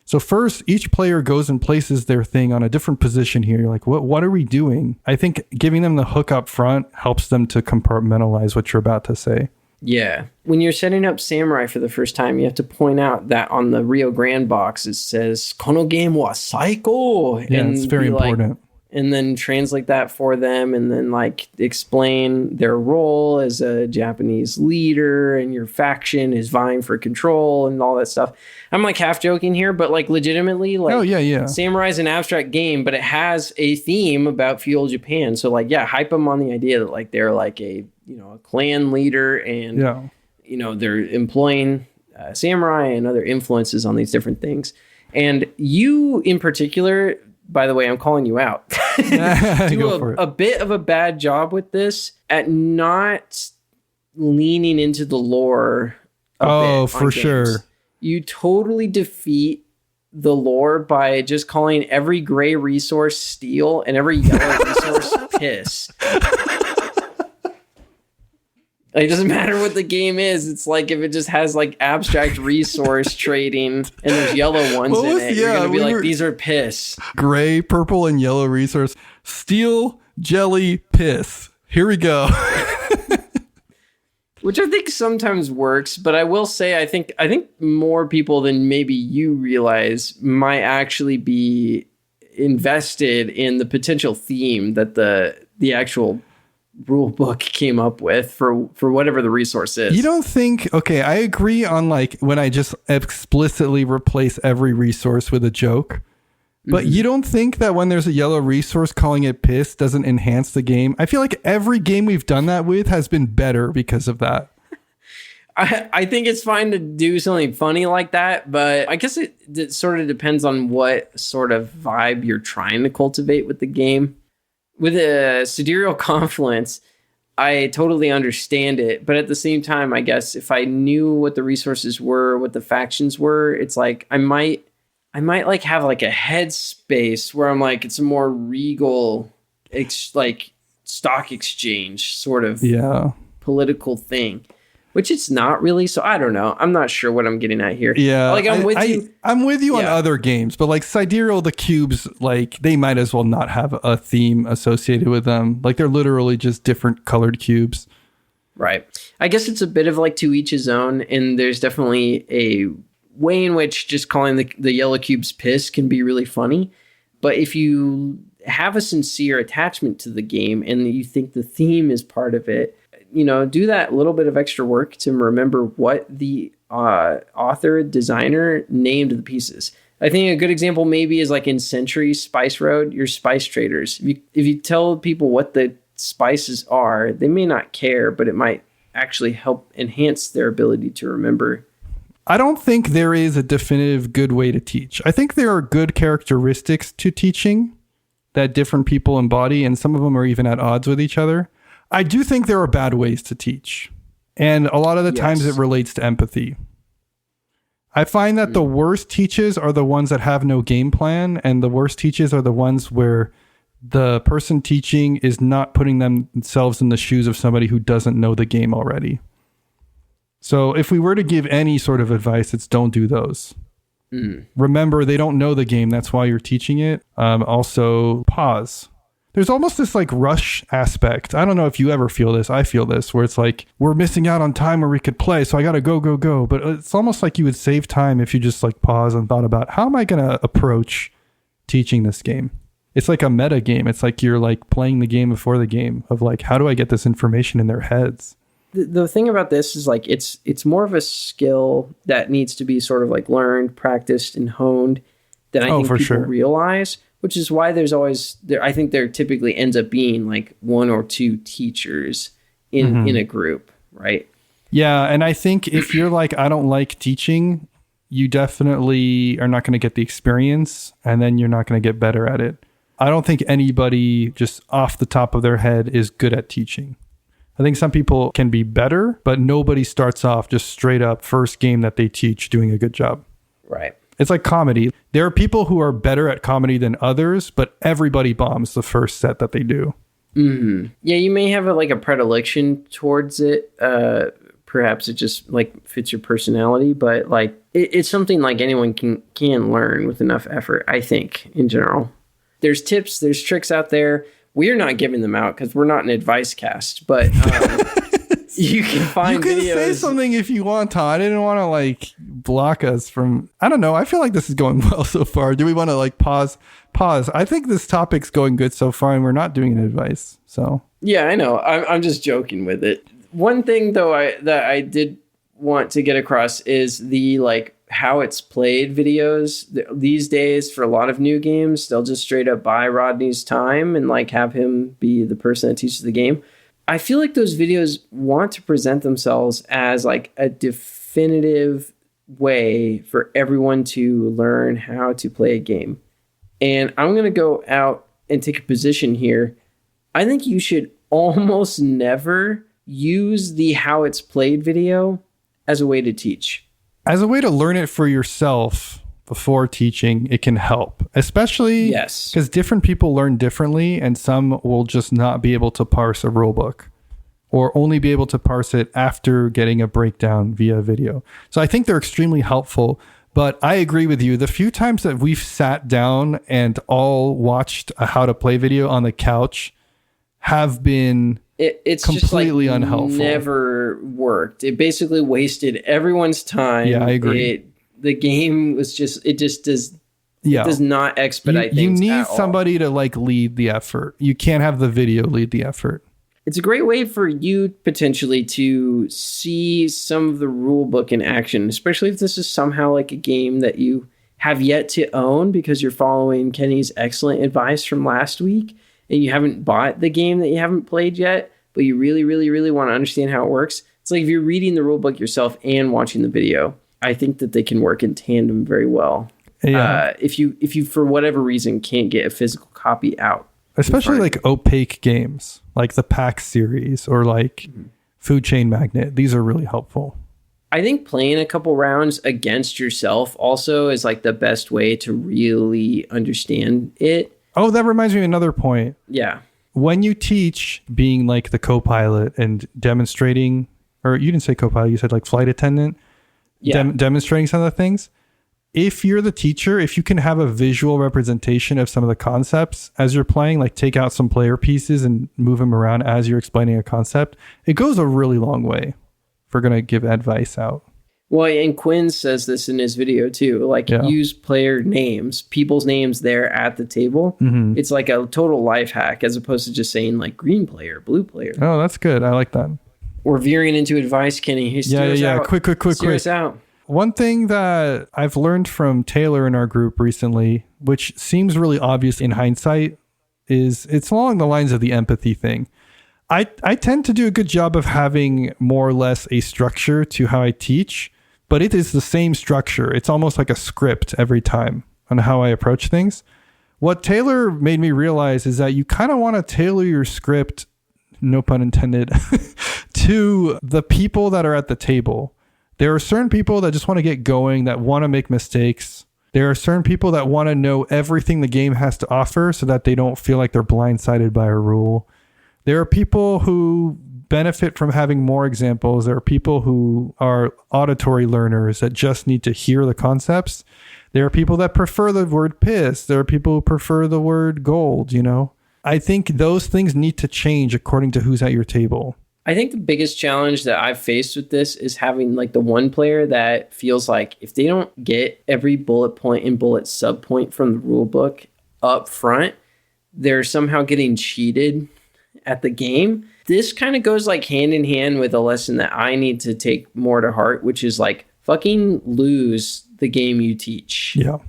[SPEAKER 2] so first, each player goes and places their thing on a different position here. You're what are we doing? I think giving them the hook up front helps them to compartmentalize what you're about to say.
[SPEAKER 3] Yeah. When you're setting up Samurai for the first time, you have to point out that on the Rio Grande box, it says, Kono game wa saiko.
[SPEAKER 2] Yeah,
[SPEAKER 3] and
[SPEAKER 2] it's very important.
[SPEAKER 3] And then translate that for them and then explain their role as a Japanese leader and your faction is vying for control and all that stuff. I'm half joking here, but legitimately
[SPEAKER 2] oh, yeah.
[SPEAKER 3] Samurai is an abstract game, but it has a theme about feudal Japan. So hype them on the idea that they're a clan leader and they're employing samurai and other influences on these different things. And you in particular, by the way, I'm calling you out. do a bit of a bad job with this at not leaning into the lore.
[SPEAKER 2] For sure.
[SPEAKER 3] You totally defeat the lore by just calling every gray resource steel and every yellow resource piss. Like, it doesn't matter what the game is. It's like if it just has like abstract resource trading and there's yellow ones in it, you're going to be like, these are piss.
[SPEAKER 2] Gray, purple, and yellow resource. Steel, jelly, piss. Here we go.
[SPEAKER 3] Which I think sometimes works, but I will say I think more people than maybe you realize might actually be invested in the potential theme that the actual rule book came up with for whatever the resource is.
[SPEAKER 2] You don't think, okay, I agree on like when I just explicitly replace every resource with a joke, but you don't think that when there's a yellow resource, calling it piss doesn't enhance the game? I feel like every game we've done that with has been better because of that.
[SPEAKER 3] I think it's fine to do something funny like that, but I guess it sort of depends on what sort of vibe you're trying to cultivate with the game. With a sidereal confluence, I totally understand it, but at the same time, I guess if I knew what the resources were, what the factions were, it's like I might like have like a headspace where I'm like, it's a more regal, like stock exchange sort of political thing, which it's not really. So I don't know. I'm not sure what I'm getting at here.
[SPEAKER 2] Yeah.
[SPEAKER 3] Like I'm with you
[SPEAKER 2] on other games, but like Sidereal, the cubes, like they might as well not have a theme associated with them. Like they're literally just different colored cubes.
[SPEAKER 3] Right. I guess it's a bit of like to each his own. And there's definitely a way in which just calling the yellow cubes piss can be really funny. But if you have a sincere attachment to the game and you think the theme is part of it, you know, do that little bit of extra work to remember what the author, designer named the pieces. I think a good example maybe is like in Century Spice Road, your spice traders. If you tell people what the spices are, they may not care, but it might actually help enhance their ability to remember.
[SPEAKER 2] I don't think there is a definitive good way to teach. I think there are good characteristics to teaching that different people embody, and some of them are even at odds with each other. I do think there are bad ways to teach. And a lot of the times it relates to empathy. I find that the worst teaches are the ones that have no game plan, and the worst teaches are the ones where the person teaching is not putting themselves in the shoes of somebody who doesn't know the game already. So if we were to give any sort of advice, it's don't do those. Remember, they don't know the game. That's why you're teaching it. Also, pause. There's almost this like rush aspect. I don't know if you ever feel this. I feel this where it's like we're missing out on time where we could play. So I got to go. But it's almost like you would save time if you just like pause and thought about how am I going to approach teaching this game? It's like a meta game. It's like you're like playing the game before the game of like, how do I get this information in their heads?
[SPEAKER 3] The thing about this is like it's more of a skill that needs to be sort of like learned, practiced, and honed than I think people realize. Which is why there's always I think there typically ends up being like one or two teachers in a group, right?
[SPEAKER 2] Yeah, and I think if you're like, I don't like teaching, you definitely are not going to get the experience, and then you're not going to get better at it. I don't think anybody just off the top of their head is good at teaching. I think some people can be better, but nobody starts off just straight up first game that they teach doing a good job.
[SPEAKER 3] Right.
[SPEAKER 2] It's like comedy. There are people who are better at comedy than others, but everybody bombs the first set that they do.
[SPEAKER 3] Yeah, you may have a predilection towards it. Perhaps it just like fits your personality, but like it's something like anyone can learn with enough effort, I think, in general. There's tips, there's tricks out there. We're not giving them out because we're not an advice cast, but you can find videos.
[SPEAKER 2] You can say something if you want, Todd. I didn't want to like block us from, I don't know. I feel like this is going well so far. Do we want to like pause? I think this topic's going good so far and we're not doing an advice. So
[SPEAKER 3] yeah, I know. I'm just joking with it. One thing though that I did want to get across is the like how it's played videos. These days for a lot of new games, they'll just straight up buy Rodney's time and like have him be the person that teaches the game. I feel like those videos want to present themselves as like a definitive way for everyone to learn how to play a game. And I'm going to go out and take a position here. I think you should almost never use the how it's played video as a way to teach.
[SPEAKER 2] As a way to learn it for yourself before teaching, it can help, especially because different people learn differently, and some will just not be able to parse a rule book or only be able to parse it after getting a breakdown via video. So I think they're extremely helpful, but I agree with you. The few times that we've sat down and all watched a how to play video on the couch have been
[SPEAKER 3] it's
[SPEAKER 2] completely
[SPEAKER 3] just like
[SPEAKER 2] unhelpful.
[SPEAKER 3] Never worked. It basically wasted everyone's time.
[SPEAKER 2] Yeah, I agree.
[SPEAKER 3] The game was it does not expedite things.
[SPEAKER 2] You need
[SPEAKER 3] at all.
[SPEAKER 2] somebody to like lead the effort. You can't have the video lead the effort.
[SPEAKER 3] It's a great way for you potentially to see some of the rule book in action, especially if this is somehow like a game that you have yet to own because you're following Kenny's excellent advice from last week and you haven't bought the game that you haven't played yet, but you really, really, really want to understand how it works. It's like if you're reading the rule book yourself and watching the video, I think that they can work in tandem very well.
[SPEAKER 2] Yeah.
[SPEAKER 3] If you for whatever reason can't get a physical copy out.
[SPEAKER 2] Especially like opaque games, like the PAX series or like Food Chain Magnet. These are really helpful.
[SPEAKER 3] I think playing a couple rounds against yourself also is like the best way to really understand it.
[SPEAKER 2] Oh, that reminds me of another point.
[SPEAKER 3] Yeah.
[SPEAKER 2] When you teach, being like the co-pilot and demonstrating, or you didn't say co-pilot, you said like flight attendant, demonstrating some of the things. If you're the teacher, if you can have a visual representation of some of the concepts as you're playing, like take out some player pieces and move them around as you're explaining a concept, it goes a really long way if we're going to give advice out.
[SPEAKER 3] Well, and Quinn says this in his video too, like use player names, people's names there at the table. Mm-hmm. It's like a total life hack as opposed to just saying like green player, blue player.
[SPEAKER 2] Oh, that's good. I like that.
[SPEAKER 3] We're veering into advice, Kenny.
[SPEAKER 2] Quick.
[SPEAKER 3] Us out.
[SPEAKER 2] One thing that I've learned from Taylor in our group recently, which seems really obvious in hindsight, is it's along the lines of the empathy thing. I tend to do a good job of having more or less a structure to how I teach, but it is the same structure. It's almost like a script every time on how I approach things. What Taylor made me realize is that you kind of want to tailor your script, no pun intended, to the people that are at the table. There are certain people that just want to get going, that want to make mistakes. There are certain people that want to know everything the game has to offer so that they don't feel like they're blindsided by a rule. There are people who benefit from having more examples. There are people who are auditory learners that just need to hear the concepts. There are people that prefer the word piss. There are people who prefer the word gold, I think those things need to change according to who's at your table.
[SPEAKER 3] I think the biggest challenge that I've faced with this is having like the one player that feels like if they don't get every bullet point and bullet sub point from the rule book up front, they're somehow getting cheated at the game. This kind of goes like hand in hand with a lesson that I need to take more to heart, which is like fucking lose the game you teach.
[SPEAKER 2] Yeah.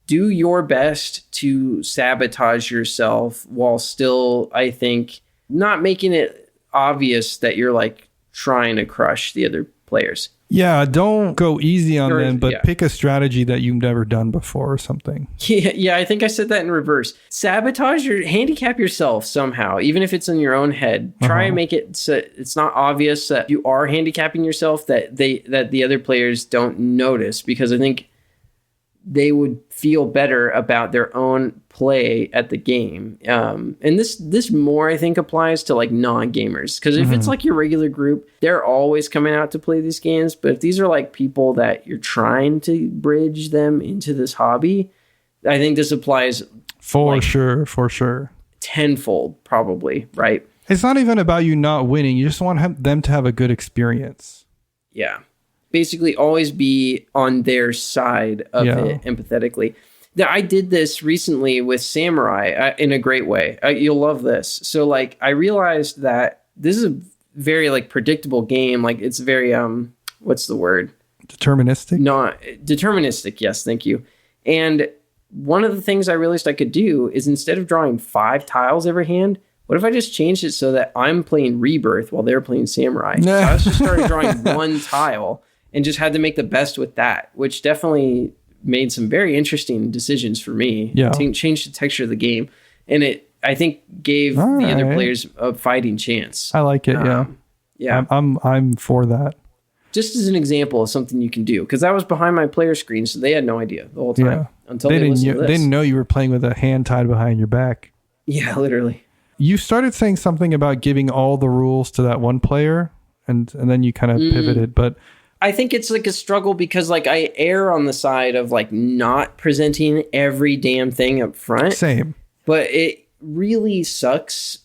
[SPEAKER 3] Do your best to sabotage yourself while still, I think, not making it obvious that you're like trying to crush the other players.
[SPEAKER 2] Yeah, don't go easy on them, but pick a strategy that you've never done before or something.
[SPEAKER 3] Yeah, I think I said that in reverse. Handicap yourself somehow, even if it's in your own head. Try and make it so it's not obvious that you are handicapping yourself, that the other players don't notice, because I think they would feel better about their own play at the game. And this more, I think, applies to like non-gamers. Because if it's like your regular group, they're always coming out to play these games. But if these are like people that you're trying to bridge them into this hobby, I think this applies
[SPEAKER 2] for sure.
[SPEAKER 3] Tenfold, probably, right?
[SPEAKER 2] It's not even about you not winning. You just want them to have a good experience.
[SPEAKER 3] Yeah. Basically always be on their side of it empathetically. Now, I did this recently with Samurai in a great way. You'll love this. So like I realized that this is a very like predictable game. Like it's very, what's the word?
[SPEAKER 2] Deterministic?
[SPEAKER 3] Not deterministic. Yes. Thank you. And one of the things I realized I could do is instead of drawing 5 tiles every hand, what if I just changed it so that I'm playing Rebirth while they're playing Samurai? So I just started drawing 1 tile and just had to make the best with that, which definitely made some very interesting decisions for me.
[SPEAKER 2] Yeah.
[SPEAKER 3] Changed the texture of the game. And I think gave
[SPEAKER 2] All
[SPEAKER 3] the other
[SPEAKER 2] right.
[SPEAKER 3] players a fighting chance.
[SPEAKER 2] I like it. Yeah.
[SPEAKER 3] Yeah.
[SPEAKER 2] I'm for that.
[SPEAKER 3] Just as an example of something you can do, because I was behind my player screen, so they had no idea the whole time
[SPEAKER 2] Yeah.
[SPEAKER 3] until they listened to this.
[SPEAKER 2] They didn't know you were playing with a hand tied behind your back.
[SPEAKER 3] Yeah, literally.
[SPEAKER 2] You started saying something about giving all the rules to that one player, and then you kind of pivoted. But
[SPEAKER 3] I think it's like a struggle because like I err on the side of like not presenting every damn thing up front.
[SPEAKER 2] same.
[SPEAKER 3] But it really sucks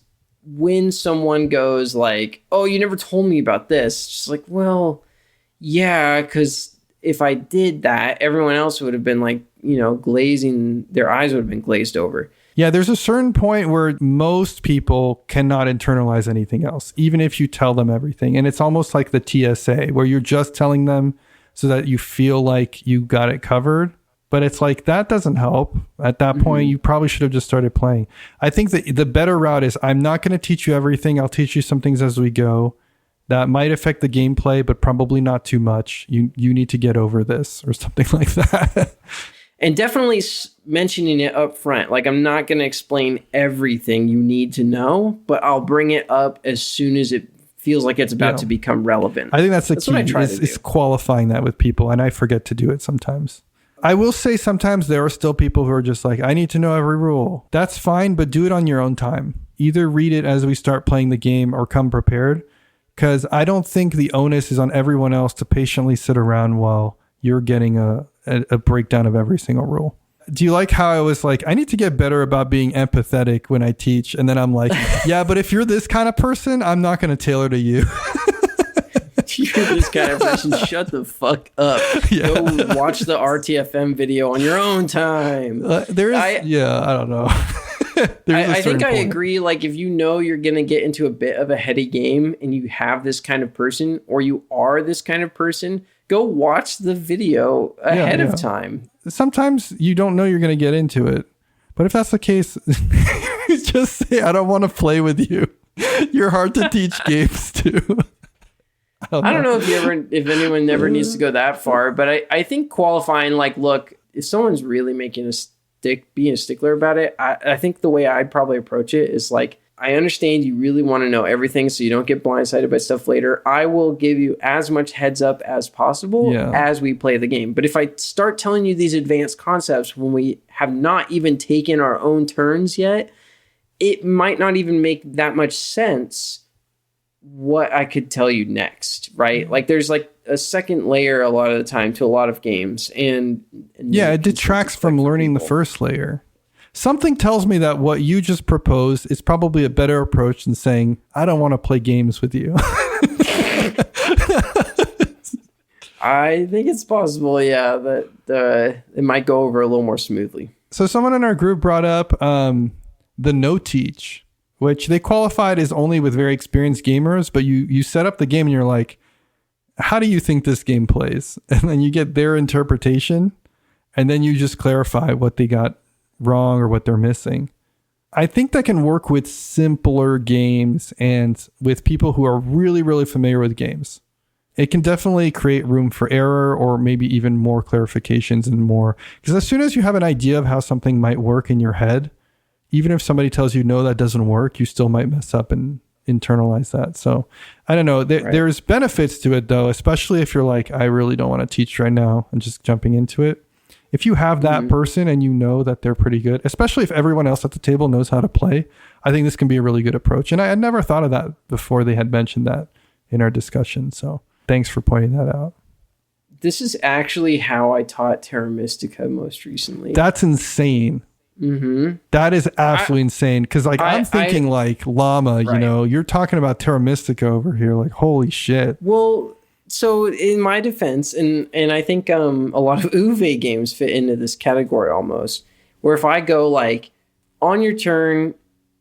[SPEAKER 3] when someone goes like, "Oh, you never told me about this." It's just like, well, yeah, because if I did that, everyone else would have been like, glazing, their eyes would have been glazed over.
[SPEAKER 2] Yeah, there's a certain point where most people cannot internalize anything else, even if you tell them everything. And it's almost like the TSA, where you're just telling them so that you feel like you got it covered. But it's like, that doesn't help. At that point, you probably should have just started playing. I think that the better route is, I'm not going to teach you everything. I'll teach you some things as we go. That might affect the gameplay, but probably not too much. You need to get over this or something like that.
[SPEAKER 3] And definitely mentioning it up front. Like, I'm not going to explain everything you need to know, but I'll bring it up as soon as it feels like it's about to become relevant.
[SPEAKER 2] I think that's the key,
[SPEAKER 3] what I try to do.
[SPEAKER 2] is qualifying that with people. And I forget to do it sometimes. I will say sometimes there are still people who are just like, I need to know every rule. That's fine, but do it on your own time. Either read it as we start playing the game or come prepared. Because I don't think the onus is on everyone else to patiently sit around while you're getting a breakdown of every single rule. Do you like how I was like, I need to get better about being empathetic when I teach? And then I'm like, yeah, but if you're this kind of person, I'm not going to tailor to you.
[SPEAKER 3] You're this kind of person. Shut the fuck up.
[SPEAKER 2] Yeah.
[SPEAKER 3] Go watch the RTFM video on your own time.
[SPEAKER 2] I don't know.
[SPEAKER 3] I think I agree. Like, if you know you're going to get into a bit of a heady game and you have this kind of person, or you are this kind of person, go watch the video ahead of time.
[SPEAKER 2] Sometimes you don't know you're going to get into it. But if that's the case, just say, I don't want to play with you. You're hard to teach games to. I don't know
[SPEAKER 3] if anyone ever needs to go that far, but I think qualifying, like, look, if someone's really making being a stickler about it, I think the way I'd probably approach it is like, I understand you really want to know everything so you don't get blindsided by stuff later. I will give you as much heads up as possible as we play the game. But if I start telling you these advanced concepts when we have not even taken our own turns yet, it might not even make that much sense what I could tell you next, right? Like, there's like a second layer a lot of the time to a lot of games, and
[SPEAKER 2] it detracts from learning the first layer. Something tells me that what you just proposed is probably a better approach than saying, I don't want to play games with you.
[SPEAKER 3] I think it's possible, that it might go over a little more smoothly.
[SPEAKER 2] So someone in our group brought up the no teach, which they qualified as only with very experienced gamers, but you set up the game and you're like, how do you think this game plays? And then you get their interpretation, and then you just clarify what they got wrong or what they're missing. I think that can work with simpler games and with people who are really, really familiar with games. It can definitely create room for error, or maybe even more clarifications and more. Because as soon as you have an idea of how something might work in your head, even if somebody tells you, no, that doesn't work, you still might mess up and internalize that. So I don't know. There's benefits to it, though, especially if you're like, I really don't want to teach right now and just jumping into it. If you have that person and you know that they're pretty good, especially if everyone else at the table knows how to play, I think this can be a really good approach. And I had never thought of that before they had mentioned that in our discussion. So thanks for pointing that out.
[SPEAKER 3] This is actually how I taught Terra Mystica most recently.
[SPEAKER 2] That's insane.
[SPEAKER 3] Mm-hmm.
[SPEAKER 2] That is absolutely insane. Because I'm thinking like Llama, you're talking about Terra Mystica over here. Like, holy shit.
[SPEAKER 3] Well, so in my defense, and I think a lot of Uwe games fit into this category almost, where if I go like, on your turn,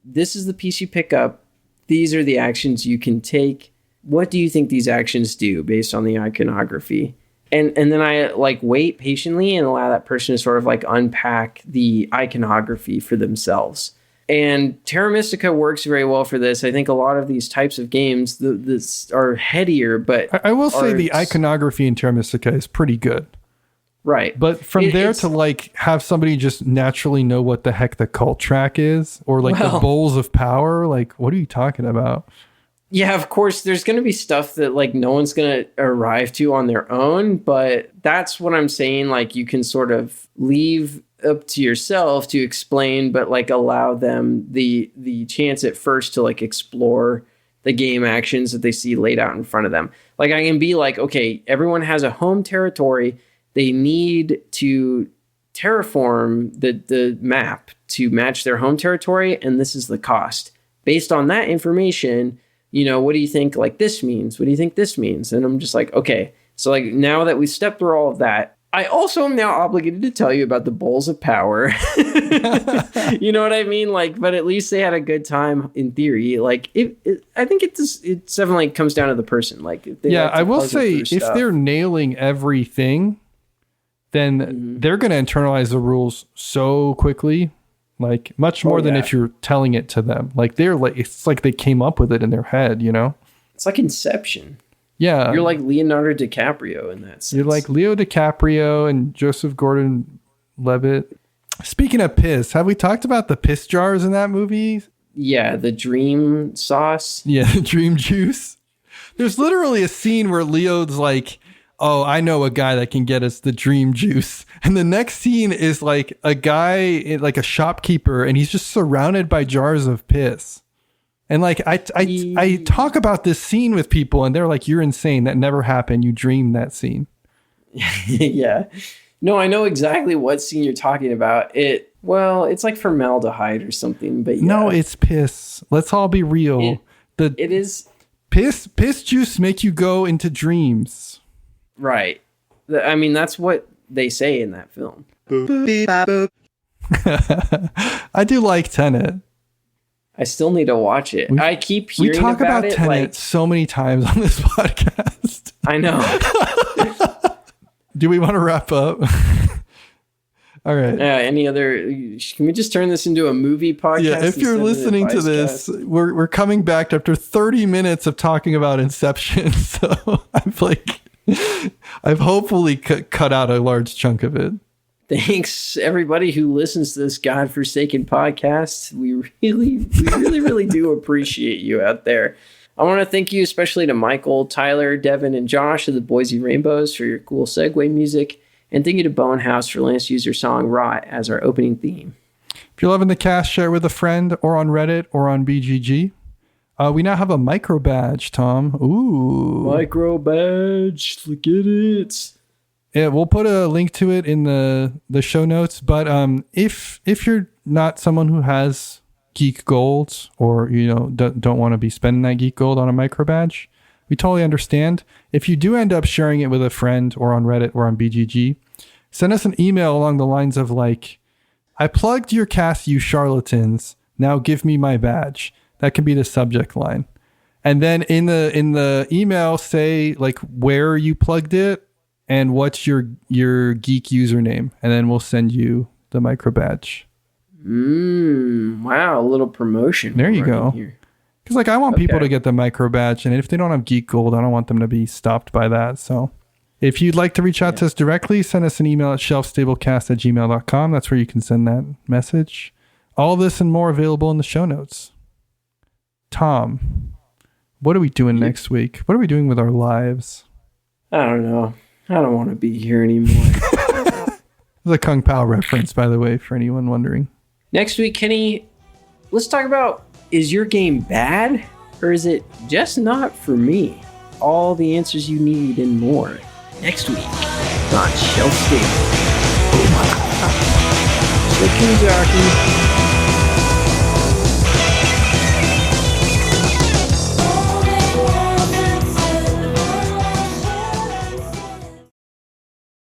[SPEAKER 3] this is the piece you pick up, these are the actions you can take. What do you think these actions do based on the iconography? And then I like wait patiently and allow that person to sort of like unpack the iconography for themselves. And Terra Mystica works very well for this. I think a lot of these types of games this are headier, but
[SPEAKER 2] I will say the iconography in Terra Mystica is pretty good.
[SPEAKER 3] Right.
[SPEAKER 2] But from there to like have somebody just naturally know what the heck the cult track is, or like the bowls of power, like what are you talking about?
[SPEAKER 3] Yeah, of course, there's going to be stuff that like no one's going to arrive to on their own, but that's what I'm saying. Like you can sort of leave up to yourself to explain, but like allow them the chance at first to like explore the game actions that they see laid out in front of them. Like I can be like, okay, everyone has a home territory. They need to terraform the map to match their home territory, and this is the cost. Based on that information, what do you think like this means? What do you think this means? And I'm just like, okay. So like now that we've stepped through all of that, I also am now obligated to tell you about the bowls of power. You know what I mean? Like, but at least they had a good time in theory. Like I think it definitely comes down to the person. Like,
[SPEAKER 2] I will say if they're nailing everything, then they're going to internalize the rules so quickly, like much more than if you're telling it to them. Like it's like they came up with it in their head,
[SPEAKER 3] It's like Inception.
[SPEAKER 2] Yeah.
[SPEAKER 3] You're like Leonardo DiCaprio in that sense.
[SPEAKER 2] You're like Leo DiCaprio and Joseph Gordon-Levitt. Speaking of piss, have we talked about the piss jars in that movie?
[SPEAKER 3] Yeah, the dream sauce.
[SPEAKER 2] Yeah, the dream juice. There's literally a scene where Leo's like, oh, I know a guy that can get us the dream juice. And the next scene is like a guy, like a shopkeeper, and he's just surrounded by jars of piss. And like, I talk about this scene with people and they're like, you're insane. That never happened. You dreamed that scene.
[SPEAKER 3] Yeah. No, I know exactly what scene you're talking about. It's like formaldehyde or something, but yeah.
[SPEAKER 2] No, it's piss. Let's all be real.
[SPEAKER 3] It is.
[SPEAKER 2] Piss juice make you go into dreams.
[SPEAKER 3] Right. I mean, that's what they say in that film.
[SPEAKER 2] I do like Tenet.
[SPEAKER 3] I still need to watch it. I keep hearing about it.
[SPEAKER 2] We talk about Tenet so many times on this podcast.
[SPEAKER 3] I know.
[SPEAKER 2] Do we want to wrap up? All right.
[SPEAKER 3] Any other? Can we just turn this into a movie podcast?
[SPEAKER 2] Yeah, if you're listening to this, we're coming back after 30 minutes of talking about Inception. So I've hopefully cut out a large chunk of it.
[SPEAKER 3] Thanks, everybody who listens to this godforsaken podcast. We really do appreciate you out there. I want to thank you especially to Michael, Tyler, Devin, and Josh of the Boise Rainbows for your cool segue music. And thank you to Bonehouse for letting us use your song Rot as our opening theme.
[SPEAKER 2] If you're loving the cast, share it with a friend or on Reddit or on BGG. We now have a micro badge, Tom. Ooh.
[SPEAKER 3] Micro badge. Look at it.
[SPEAKER 2] Yeah, we'll put a link to it in the show notes. But if you're not someone who has geek gold or don't want to be spending that geek gold on a micro badge, we totally understand. If you do end up sharing it with a friend or on Reddit or on BGG, send us an email along the lines of like, I plugged your cast, you charlatans. Now give me my badge. That can be the subject line. And then in the email, say like where you plugged it and what's your geek username. And then we'll send you the micro badge.
[SPEAKER 3] Wow, a little promotion.
[SPEAKER 2] There you go. Because like I want people to get the micro badge, and if they don't have geek gold, I don't want them to be stopped by that. So if you'd like to reach out to us directly, send us an email at shelfstablecast@gmail.com. That's where you can send that message. All this and more available in the show notes. Tom, what are we doing next week? What are we doing with our lives?
[SPEAKER 3] I don't know. I don't want to be here anymore.
[SPEAKER 2] It's a Kung Pow reference, by the way, for anyone wondering.
[SPEAKER 3] Next week, Kenny, let's talk about, is your game bad or is it just not for me? All the answers you need and more next week on Shelf Stable. Oh my God. So, Kenny Jockey.